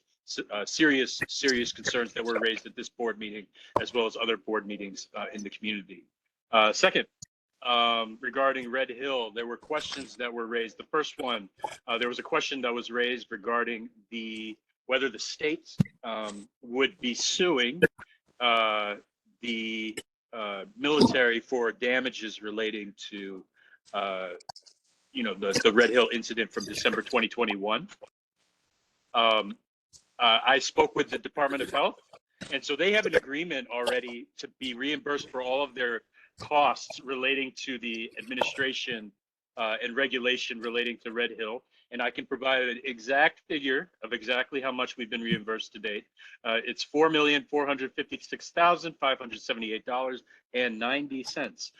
[SPEAKER 15] serious concerns that were raised at this board meeting, as well as other board meetings in the community. Second, regarding Red Hill, there were questions that were raised. The first one, there was a question that was raised regarding whether the state would be suing the military for damages relating to the Red Hill incident from December 2021. I spoke with the Department of Health, and so they have an agreement already to be reimbursed for all of their costs relating to the administration and regulation relating to Red Hill. And I can provide an exact figure of exactly how much we've been reimbursed to date. It's $4,456,578.90.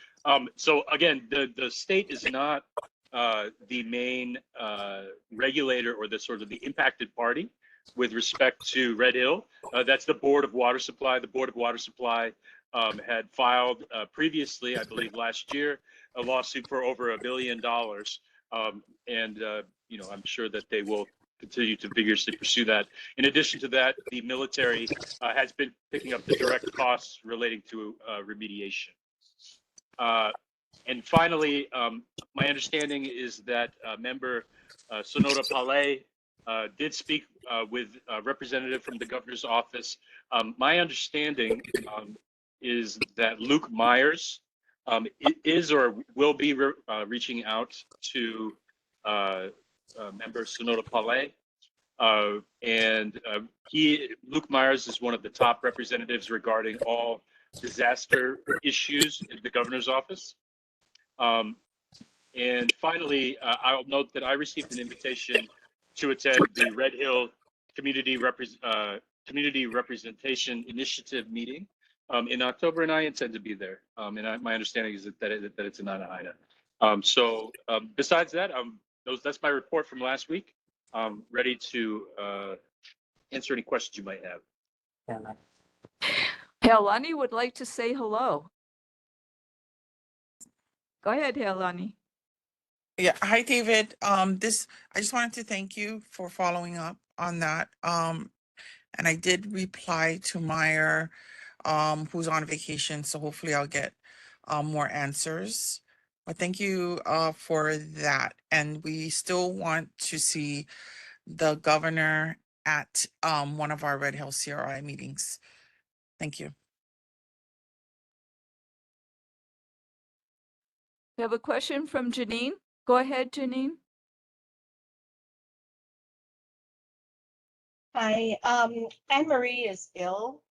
[SPEAKER 15] So again, the state is not the main regulator or the sort of the impacted party with respect to Red Hill. That's the Board of Water Supply. The Board of Water Supply had filed previously, I believe last year, a lawsuit for over $1 billion. I'm sure that they will continue to vigorously pursue that. In addition to that, the military has been picking up the direct costs relating to remediation. And finally, my understanding is that member Sonoda Palais did speak with a representative from the governor's office. My understanding is that Luke Myers is or will be reaching out to member Sonoda Palais. Luke Myers is one of the top representatives regarding all disaster issues in the governor's office. And finally, I'll note that I received an invitation to attend the Red Hill Community Representation Initiative meeting in October, and I intend to be there. My understanding is that it's in Anaheim. Besides that, that's my report from last week. I'm ready to answer any questions you might have.
[SPEAKER 1] Helani would like to say hello. Go ahead, Helani.
[SPEAKER 18] Yeah, hi, David. I just wanted to thank you for following up on that. And I did reply to Meyer, who's on vacation, so hopefully I'll get more answers. But thank you for that. And we still want to see the governor at one of our Red Hill CRI meetings. Thank you.
[SPEAKER 1] We have a question from Janine. Go ahead, Janine.
[SPEAKER 13] Hi, Anne Marie is ill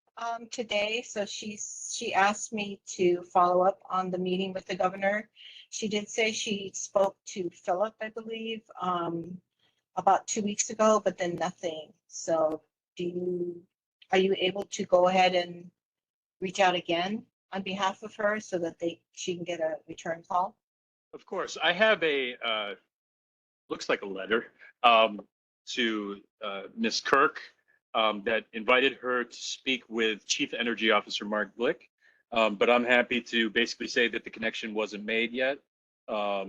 [SPEAKER 13] today, so she asked me to follow up on the meeting with the governor. She did say she spoke to Philip, I believe, about 2 weeks ago, but then nothing. So are you able to go ahead and reach out again on behalf of her so that she can get a return call?
[SPEAKER 15] Of course, I have a looks like a letter to Ms. Kirk that invited her to speak with Chief Energy Officer Mark Glick. But I'm happy to basically say that the connection wasn't made yet. I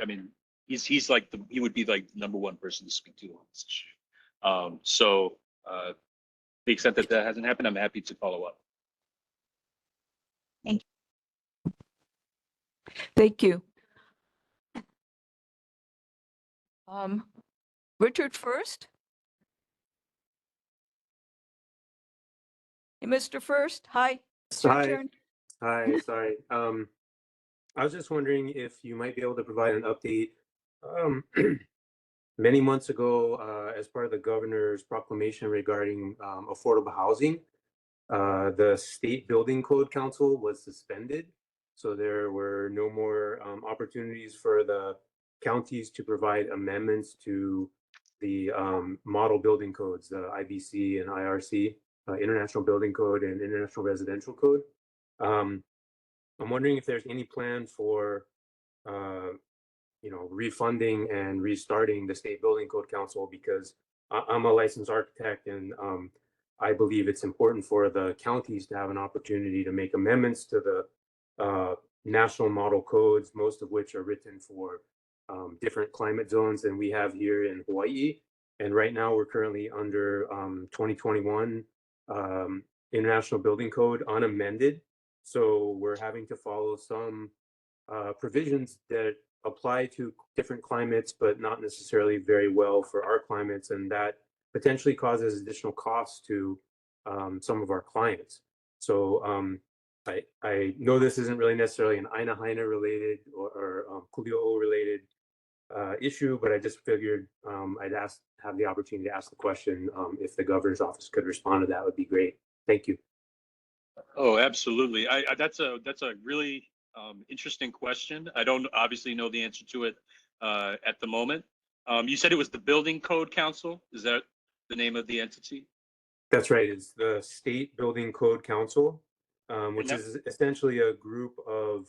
[SPEAKER 15] mean, he's like he would be like the #1 person to speak to on this issue. So to the extent that that hasn't happened, I'm happy to follow up.
[SPEAKER 13] Thank you.
[SPEAKER 1] Thank you. Richard first. Hey, Mr. First, hi. It's your
[SPEAKER 2] Hi.
[SPEAKER 1] turn.
[SPEAKER 2] Hi, sorry. I was just wondering if you might be able to provide an update. Many months ago, as part of the governor's proclamation regarding affordable housing, the State Building Code Council was suspended. So there were no more opportunities for the counties to provide amendments to the model building codes, the IBC and IRC, International Building Code and International Residential Code. I'm wondering if there's any plan for refunding and restarting the State Building Code Council, because I'm a licensed architect, and I believe it's important for the counties to have an opportunity to make amendments to the national model codes, most of which are written for different climate zones than we have here in Hawaii. And right now we're currently under 2021 International Building Code unamended. So we're having to follow some provisions that apply to different climates, but not necessarily very well for our climates. And that potentially causes additional costs to some of our clients. So I know this isn't really necessarily an Aina Haina related or Kuli'ou'ou related issue, but I just figured I'd have the opportunity to ask the question. If the governor's office could respond to that, would be great. Thank you.
[SPEAKER 15] Oh, absolutely. That's a really interesting question. I don't obviously know the answer to it at the moment. You said it was the Building Code Council. Is that the name of the entity?
[SPEAKER 2] That's right. It's the State Building Code Council, which is essentially a group of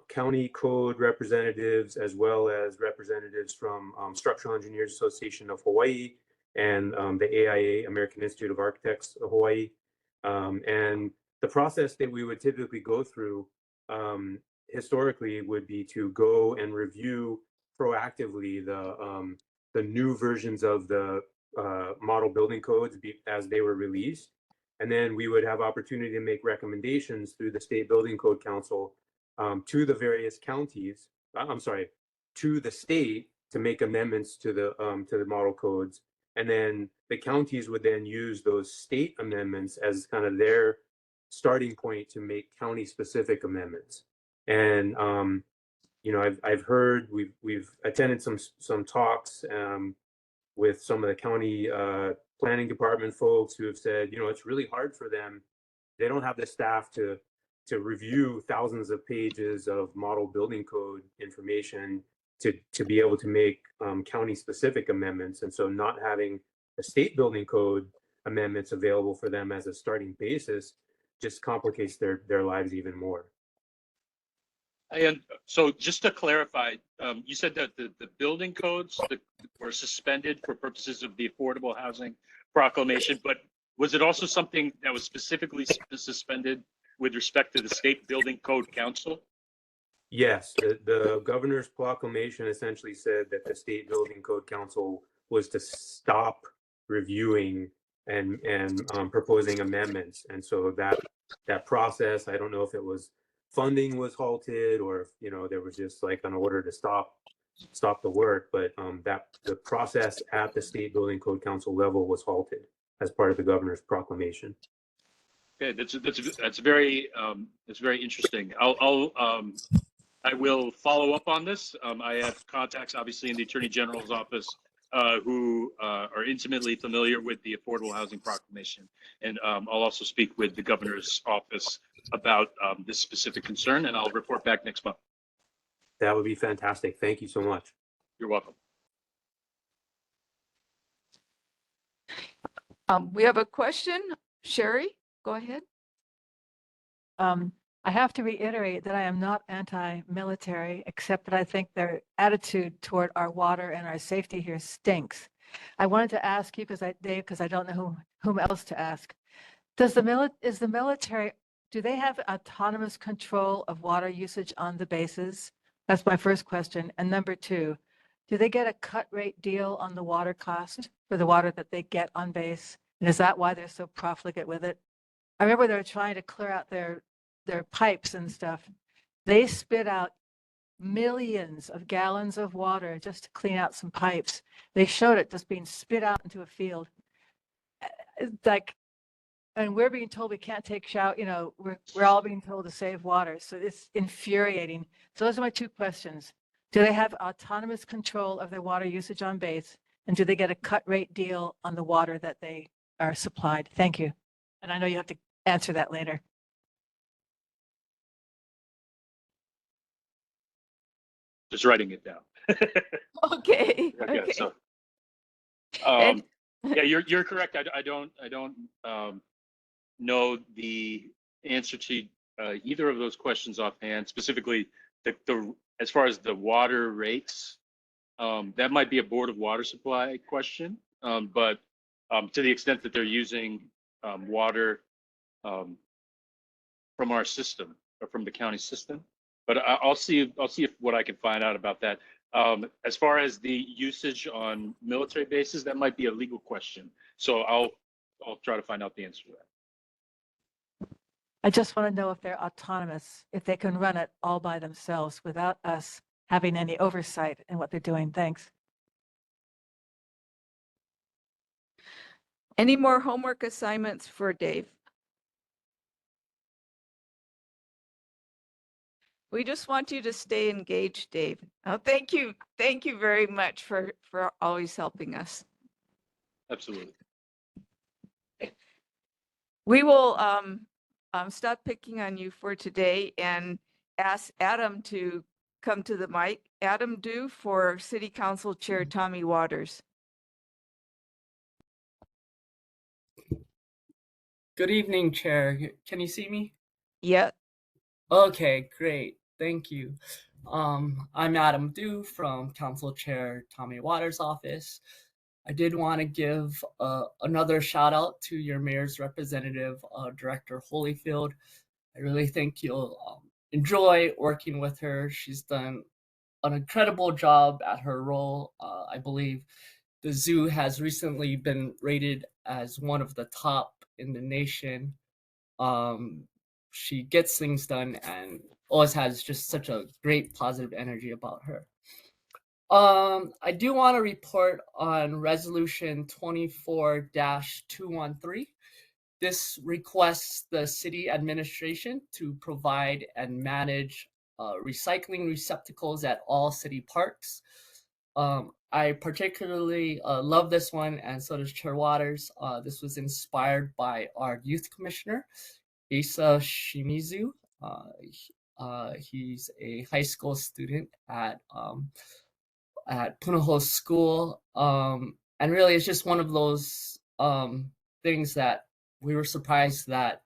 [SPEAKER 2] county code representatives, as well as representatives from Structural Engineers Association of Hawaii and the AIA, American Institute of Architects of Hawaii. And the process that we would typically go through historically would be to go and review proactively the new versions of the model building codes as they were released. And then we would have opportunity to make recommendations through the State Building Code Council to the various counties, to the state, to make amendments to the model codes. And then the counties would then use those state amendments as kind of their starting point to make county specific amendments. And I've heard, we've attended some talks with some of the county planning department folks who have said, it's really hard for them. They don't have the staff to review thousands of pages of model building code information to be able to make county specific amendments. And so not having a state building code amendments available for them as a starting basis just complicates their lives even more.
[SPEAKER 15] And so just to clarify, you said that the building codes were suspended for purposes of the Affordable Housing Proclamation, but was it also something that was specifically suspended with respect to the State Building Code Council?
[SPEAKER 2] Yes, the governor's proclamation essentially said that the State Building Code Council was to stop reviewing and proposing amendments. And so that process, I don't know if it was funding was halted or if, there was just like an order to stop stop the work, but that the process at the State Building Code Council level was halted as part of the governor's proclamation.
[SPEAKER 15] Okay, that's very interesting. I will follow up on this. I have contacts, obviously, in the Attorney General's office who are intimately familiar with the Affordable Housing Proclamation. And I'll also speak with the governor's office about this specific concern, and I'll report back next month.
[SPEAKER 2] That would be fantastic. Thank you so much.
[SPEAKER 15] You're welcome.
[SPEAKER 1] We have a question. Sherry, go ahead.
[SPEAKER 10] I have to reiterate that I am not anti-military, except that I think their attitude toward our water and our safety here stinks. I wanted to ask you, Dave, because I don't know whom else to ask. Is the military, do they have autonomous control of water usage on the bases? That's my first question. And number two, do they get a cut rate deal on the water cost for the water that they get on base? And is that why they're so profligate with it? I remember they were trying to clear out their pipes and stuff. They spit out millions of gallons of water just to clean out some pipes. They showed it just being spit out into a field. Like, and we're being told we can't take shower, we're all being told to save water. So it's infuriating. So those are my two questions. Do they have autonomous control of their water usage on base? And do they get a cut rate deal on the water that they are supplied? Thank you. And I know you have to answer that later.
[SPEAKER 15] Just writing it down.
[SPEAKER 1] Okay.
[SPEAKER 15] Okay. So, yeah, you're correct. I don't know the answer to either of those questions offhand. Specifically, the as far as the water rates, that might be a Board of Water Supply question. But to the extent that they're using water from our system or from the county system, but I'll see if what I can find out about that. As far as the usage on military bases, that might be a legal question. So I'll try to find out the answer to that.
[SPEAKER 10] I just want to know if they're autonomous, if they can run it all by themselves without us having any oversight in what they're doing. Thanks.
[SPEAKER 1] Any more homework assignments for Dave? We just want you to stay engaged, Dave. Oh, thank you. Thank you very much for always helping us.
[SPEAKER 15] Absolutely.
[SPEAKER 1] We will stop picking on you for today and ask Adam to come to the mic. Adam Du for City Council Chair Tommy Waters.
[SPEAKER 6] Good evening, Chair. Can you see me?
[SPEAKER 1] Yeah.
[SPEAKER 6] Okay, great. Thank you. I'm Adam Du from Council Chair Tommy Waters' office. I did want to give another shout out to your mayor's representative, Director Holyfield. I really think you'll enjoy working with her. She's done an incredible job at her role. I believe the zoo has recently been rated as one of the top in the nation. She gets things done and always has just such a great positive energy about her. I do want to report on resolution 24-213. This requests the city administration to provide and manage recycling receptacles at all city parks. I particularly love this one, and so does Chair Waters. This was inspired by our youth commissioner, Asa Shimizu. He's a high school student at Punahou School, and really it's just one of those things that we were surprised that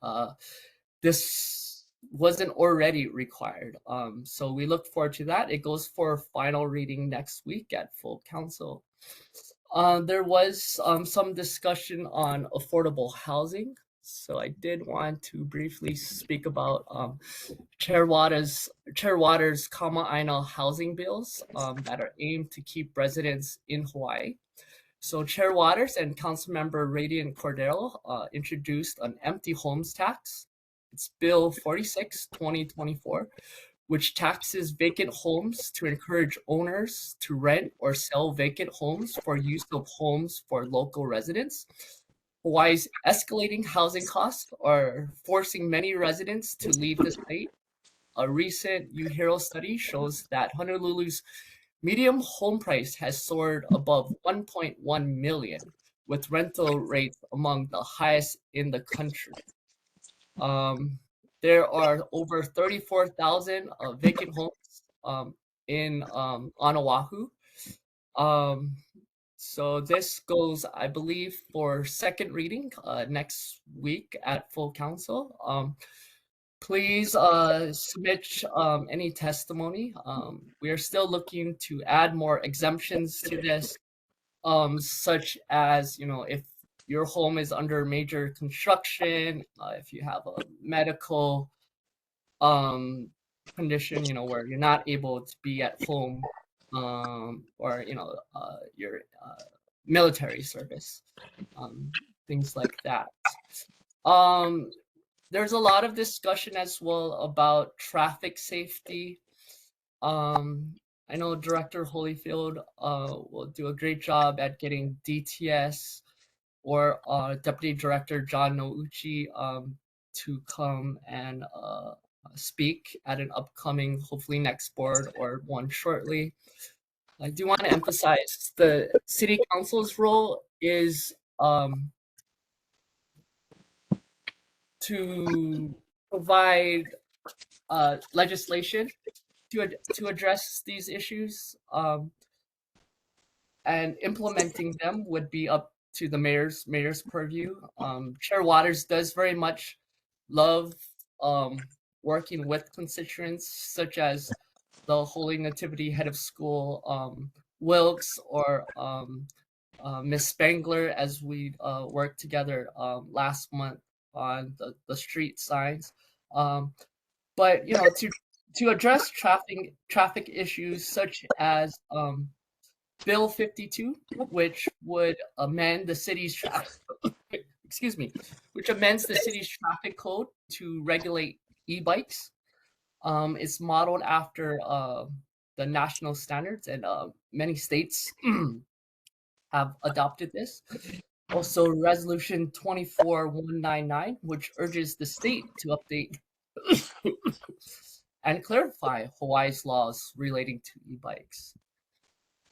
[SPEAKER 6] this wasn't already required. So we look forward to that. It goes for final reading next week at full council. There was some discussion on affordable housing. So I did want to briefly speak about Chair Waters' Kama'aina housing bills that are aimed to keep residents in Hawaii. So Chair Waters and Councilmember Radiant Cordero introduced an empty homes tax. It's Bill 46, 2024, which taxes vacant homes to encourage owners to rent or sell vacant homes for use of homes for local residents. Hawaii's escalating housing costs are forcing many residents to leave the state. A recent UHERO study shows that Honolulu's medium home price has soared above 1.1 million, with rental rates among the highest in the country. There are over 34,000 vacant homes on Oahu. So this goes, I believe, for second reading next week at full council. Please submit any testimony. We are still looking to add more exemptions to this, such as, if your home is under major construction, if you have a medical condition, where you're not able to be at home, or your military service, things like that. There's a lot of discussion as well about traffic safety. I know Director Holyfield will do a great job at getting DTS or Deputy Director John Nouchi to come and speak at an upcoming, hopefully next board or one shortly. I do want to emphasize the City Council's role is to provide legislation to address these issues, and implementing them would be up to the mayor's purview. Chair Waters does very much love working with constituents such as the Holy Nativity head of school, Wilkes, or Miss Spangler, as we worked together last month on the street signs. But to address traffic issues such as Bill 52, which would amend the city's which amends the city's traffic code to regulate e-bikes. It's modeled after the national standards, and many states have adopted this. Also, Resolution 24199, which urges the state to update and clarify Hawaii's laws relating to e-bikes.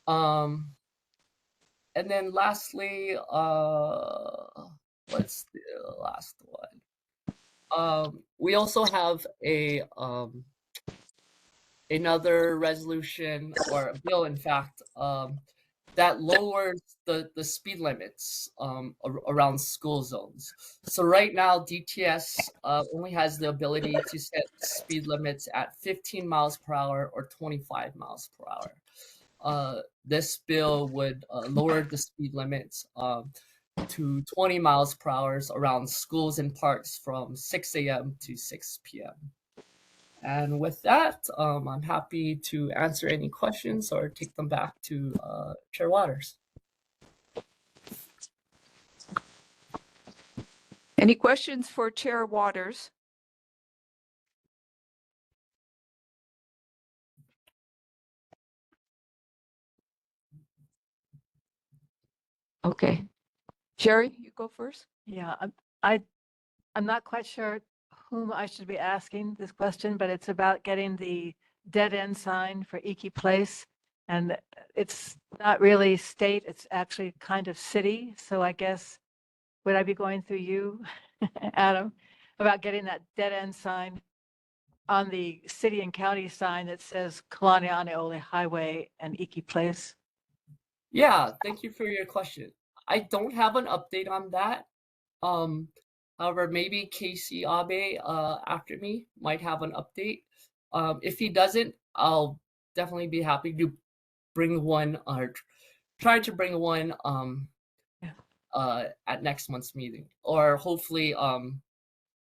[SPEAKER 6] And then lastly, what's the last one? We also have another resolution, or a bill, in fact, that lowers the speed limits around school zones. So right now, DTS only has the ability to set speed limits at 15 miles per hour or 25 miles per hour. This bill would lower the speed limits to 20 miles per hour around schools and parks from 6 a.m. to 6 p.m. And with that, I'm happy to answer any questions or take them back to Chair Waters.
[SPEAKER 1] Any questions for Chair Waters? Okay. Sherry, you go first.
[SPEAKER 10] Yeah, I'm not quite sure whom I should be asking this question, but it's about getting the dead end sign for Iki Place. And it's not really state, it's actually kind of city. So I guess, would I be going through you, Adam, about getting that dead end sign on the city and county sign that says Kalani Anaole Highway and Iki Place?
[SPEAKER 6] Yeah, thank you for your question. I don't have an update on that. However, maybe Casey Abe after me might have an update. If he doesn't, I'll definitely be happy to bring one, or try to bring one at next month's meeting, or hopefully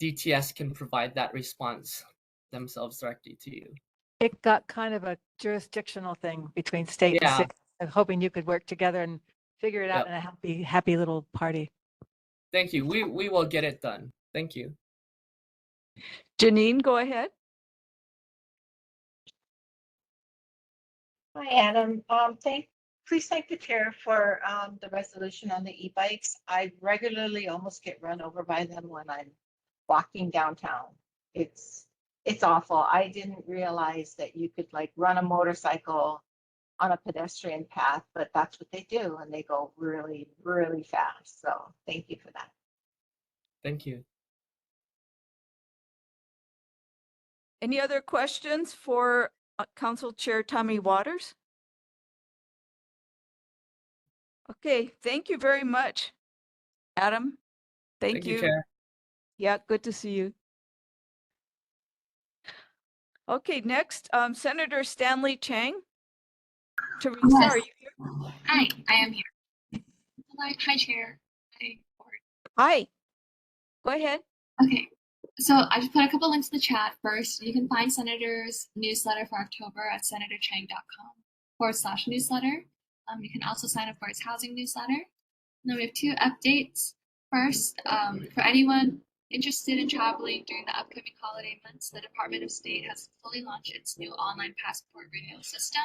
[SPEAKER 6] DTS can provide that response themselves directly to you.
[SPEAKER 10] It got kind of a jurisdictional thing between state and city. I'm hoping you could work together and figure it out in a happy little party.
[SPEAKER 6] Thank you. We will get it done. Thank you.
[SPEAKER 1] Janine, go ahead.
[SPEAKER 13] Hi, Adam. Please thank the chair for the resolution on the e-bikes. I regularly almost get run over by them when I'm walking downtown. It's awful. I didn't realize that you could like run a motorcycle on a pedestrian path, but that's what they do, and they go really, really fast. So thank you for that.
[SPEAKER 6] Thank you.
[SPEAKER 1] Any other questions for Council Chair Tommy Waters? Okay, thank you very much, Adam. Thank you.
[SPEAKER 6] Chair.
[SPEAKER 1] Yeah, good to see you. Okay, next, Senator Stanley Chang. Teresa,
[SPEAKER 16] Yes.
[SPEAKER 1] are you here?
[SPEAKER 16] Hi, I am here. Hi, Chair. Hi, Board.
[SPEAKER 1] Hi. Go ahead.
[SPEAKER 16] Okay, so I just put a couple links in the chat. First, you can find Senator's newsletter for October at senatorchang.com/newsletter. You can also sign up for his housing newsletter. And then we have two updates. First, for anyone interested in traveling during the upcoming holiday months, the Department of State has fully launched its new online passport renewal system.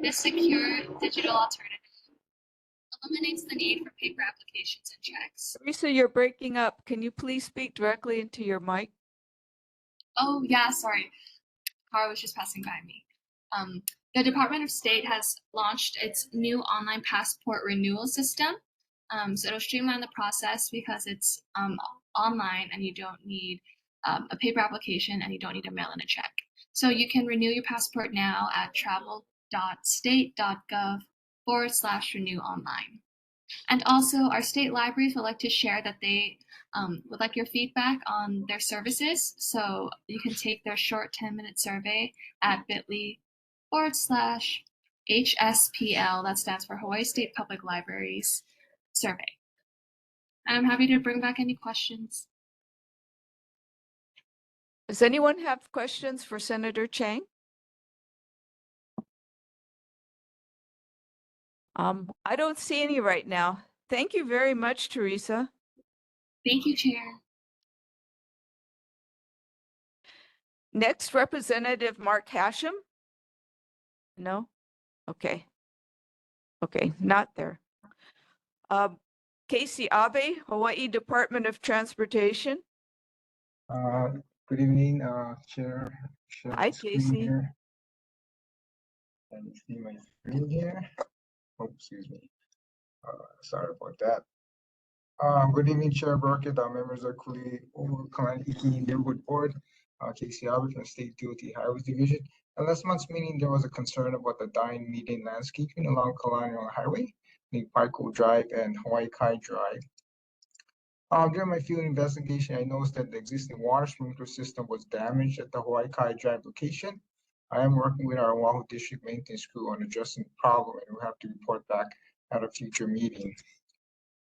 [SPEAKER 16] This secure digital alternative eliminates the need for paper applications and checks.
[SPEAKER 1] Teresa, you're breaking up. Can you please speak directly into your mic?
[SPEAKER 16] Oh, yeah, sorry. Car was just passing by me. The Department of State has launched its new online passport renewal system. So it'll streamline the process because it's online and you don't need a paper application and you don't need to mail in a check. So you can renew your passport now at travel.state.gov/renew online. And also, our state libraries would like to share that they would like your feedback on their services. So you can take their short 10-minute survey at bit.ly/HSPL, that stands for Hawaii State Public Libraries survey. And I'm happy to bring back any questions.
[SPEAKER 1] Does anyone have questions for Senator Chang? I don't see any right now. Thank you very much, Teresa.
[SPEAKER 16] Thank you, Chair.
[SPEAKER 1] Next, Representative Mark Hashem. No? Okay. Okay, not there. Casey Abe, Hawaii Department of Transportation.
[SPEAKER 19] Good evening, Chair.
[SPEAKER 1] Hi, Casey.
[SPEAKER 19] Here. Let me see my screen here. Oh, excuse me. Sorry about that. Good evening, Chair Burkett, members of Kuli'ou'ou-Kalani Neighborhood Board, Casey Albert from State DOT Highways Division. At last month's meeting, there was a concern about the dying median landscaping along Kalani Highway, named Paiko Drive and Hawaii Kai Drive. During my field investigation, I noticed that the existing water sprinkler system was damaged at the Hawaii Kai Drive location. I am working with our Oahu District maintenance crew on addressing the problem, and we'll have to report back at a future meeting.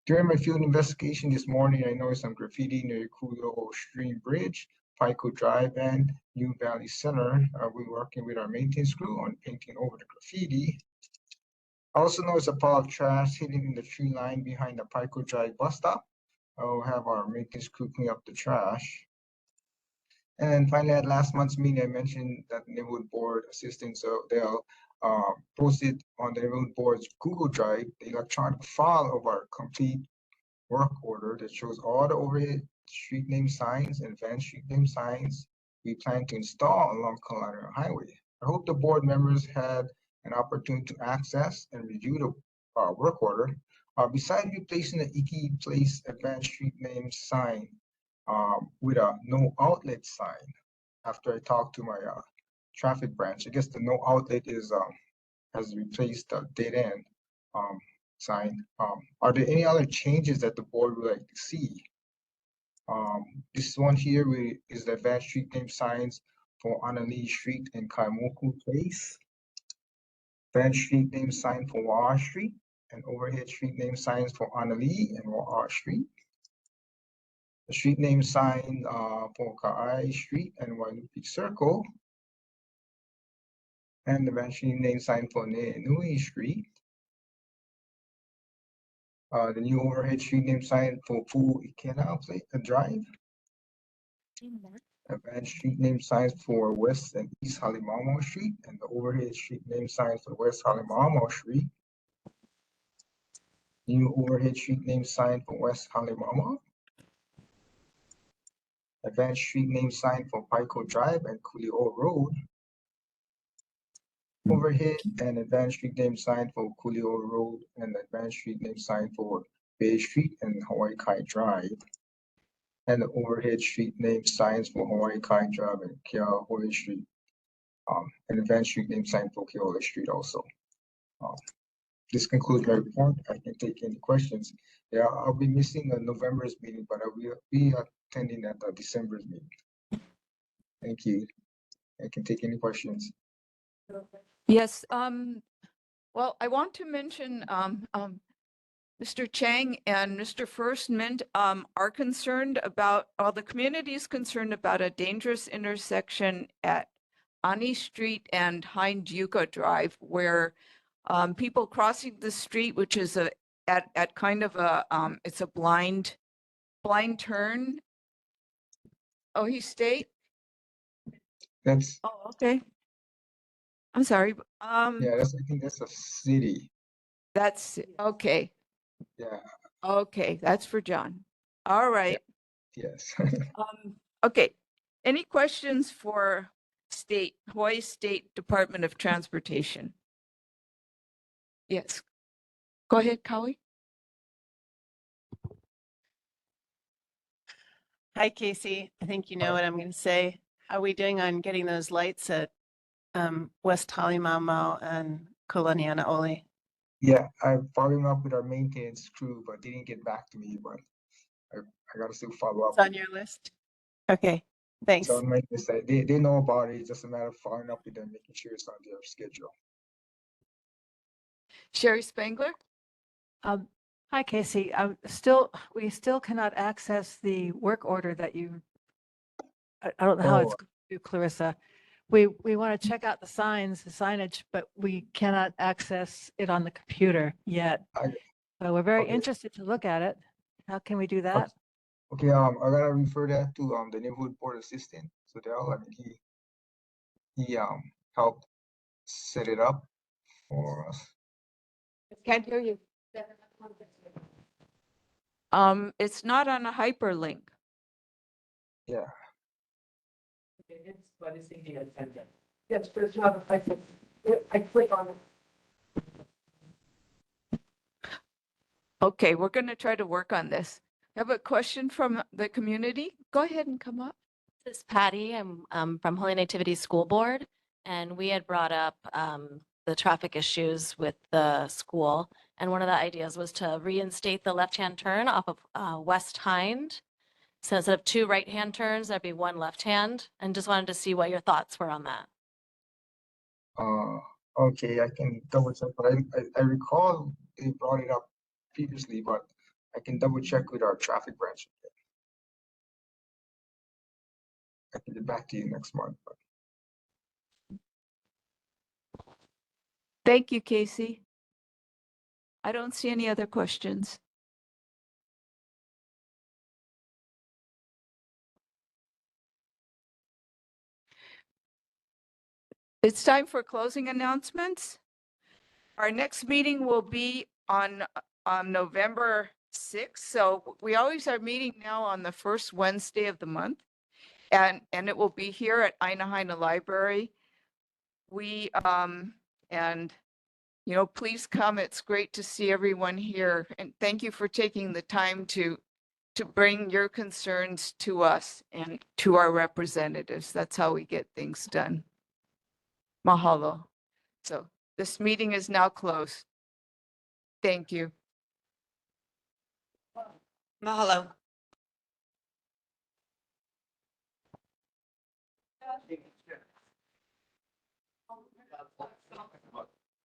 [SPEAKER 19] During my field investigation this morning, I noticed some graffiti near Kuli'ou'ou Stream Bridge, Paiko Drive, and New Valley Center. We're working with our maintenance crew on painting over the graffiti. I also noticed a pile of trash hidden in the tree line behind the Paiko Drive bus stop. I'll have our maintenance crew clean up the trash. And finally, at last month's meeting, I mentioned that the neighborhood board assistants, so they'll posted on the neighborhood board's Google Drive the electronic file of our complete work order that shows all the overhead street name signs and van street name signs we plan to install along Kalani Highway. I hope the board members had an opportunity to access and review the work order. Besides replacing the Iki Place advanced street name sign with a no outlet sign, after I talked to my traffic branch, I guess the no outlet is has replaced the dead end sign. Are there any other changes that the board would like to see? This one here is the advanced street name signs for Anali Street and Kaimoku Place. Advanced street name sign for Wa'a Street and overhead street name signs for Anali and Wa'a Street. The street name sign for Ka'ai Street and Wailupi Circle. And the advanced street name sign for Ne'enui Street. The new overhead street name sign for Pu'ikena Drive. advanced street name signs for West and East Hallimamo Street, and the overhead street name signs for West Hallimamo Street. New overhead street name sign for West Hallimamo. Advanced street name sign for Pico Drive and Kuli'ou'ou Road. Overhead and advanced street name sign for Kuli'ou'ou Road and advanced street name sign for Bay Street and Hawaii Kai Drive. And the overhead street name signs for Hawaii Kai Drive and Keahoe Street. And advanced street name sign for Keahoe Street also. This concludes my report. I can take any questions. Yeah, I'll be missing November's meeting, but I will be attending at the December's meeting. Thank you. I can take any questions.
[SPEAKER 1] Yes, well, I want to mention, Mr. Chang and Mr. Firstman, are concerned about, the community is concerned about a dangerous intersection at Ani Street and Hind Yucca Drive, where people crossing the street, which is at kind of a, it's a blind turn. Oh, he stayed?
[SPEAKER 19] That's,
[SPEAKER 1] Oh, okay. I'm sorry.
[SPEAKER 19] yeah, I think that's a city.
[SPEAKER 1] That's, okay.
[SPEAKER 19] Yeah,
[SPEAKER 1] Okay, that's for John. All right.
[SPEAKER 19] yes.
[SPEAKER 1] Okay. Any questions for Hawaii State Department of Transportation? Yes. Go ahead, Kawi.
[SPEAKER 11] Hi, Casey. I think you know what I'm going to say. How are we doing on getting those lights at West Hallimamo and Kuli'ou'ou-Kalani?
[SPEAKER 19] Yeah, I'm following up with our maintenance crew, but they didn't get back to me, but I gotta still follow up.
[SPEAKER 11] It's on your list? Okay, thanks.
[SPEAKER 19] So on my list, they know about it. It's just a matter of following up with them, making sure it's on their schedule.
[SPEAKER 1] Sherry Spangler?
[SPEAKER 10] Hi, Casey. We still cannot access the work order that I don't know how it's to Clarissa. We want to check out the signage, but we cannot access it on the computer yet. So we're very interested to look at it. How can we do that?
[SPEAKER 19] Okay, I gotta refer that to the neighborhood board assistant. So I mean, he helped set it up for us.
[SPEAKER 1] Can't hear you. It's not on a hyperlink.
[SPEAKER 19] Yeah.
[SPEAKER 20] Yes, but it's not a hyperlink. I click on it.
[SPEAKER 1] Okay, we're going to try to work on this. I have a question from the community. Go ahead and come up.
[SPEAKER 21] This is Patty. I'm from Holy Nativity School Board, and we had brought up the traffic issues with the school. And one of the ideas was to reinstate the left-hand turn off of West Hind. So instead of 2 right-hand turns, there'd be 1 left-hand. And just wanted to see what your thoughts were on that.
[SPEAKER 19] Okay, I can double check, but I recall they brought it up previously, but I can double check with our traffic branch. I can get back to you next month. But...
[SPEAKER 1] Thank you, Casey. I don't see any other questions. It's time for closing announcements. Our next meeting will be on November 6th. So we always are meeting now on the first Wednesday of the month. And it will be here at Aina Library. And please come. It's great to see everyone here. And thank you for taking the time to bring your concerns to us and to our representatives. That's how we get things done. Mahalo. So this meeting is now closed. Thank you.
[SPEAKER 23] Mahalo.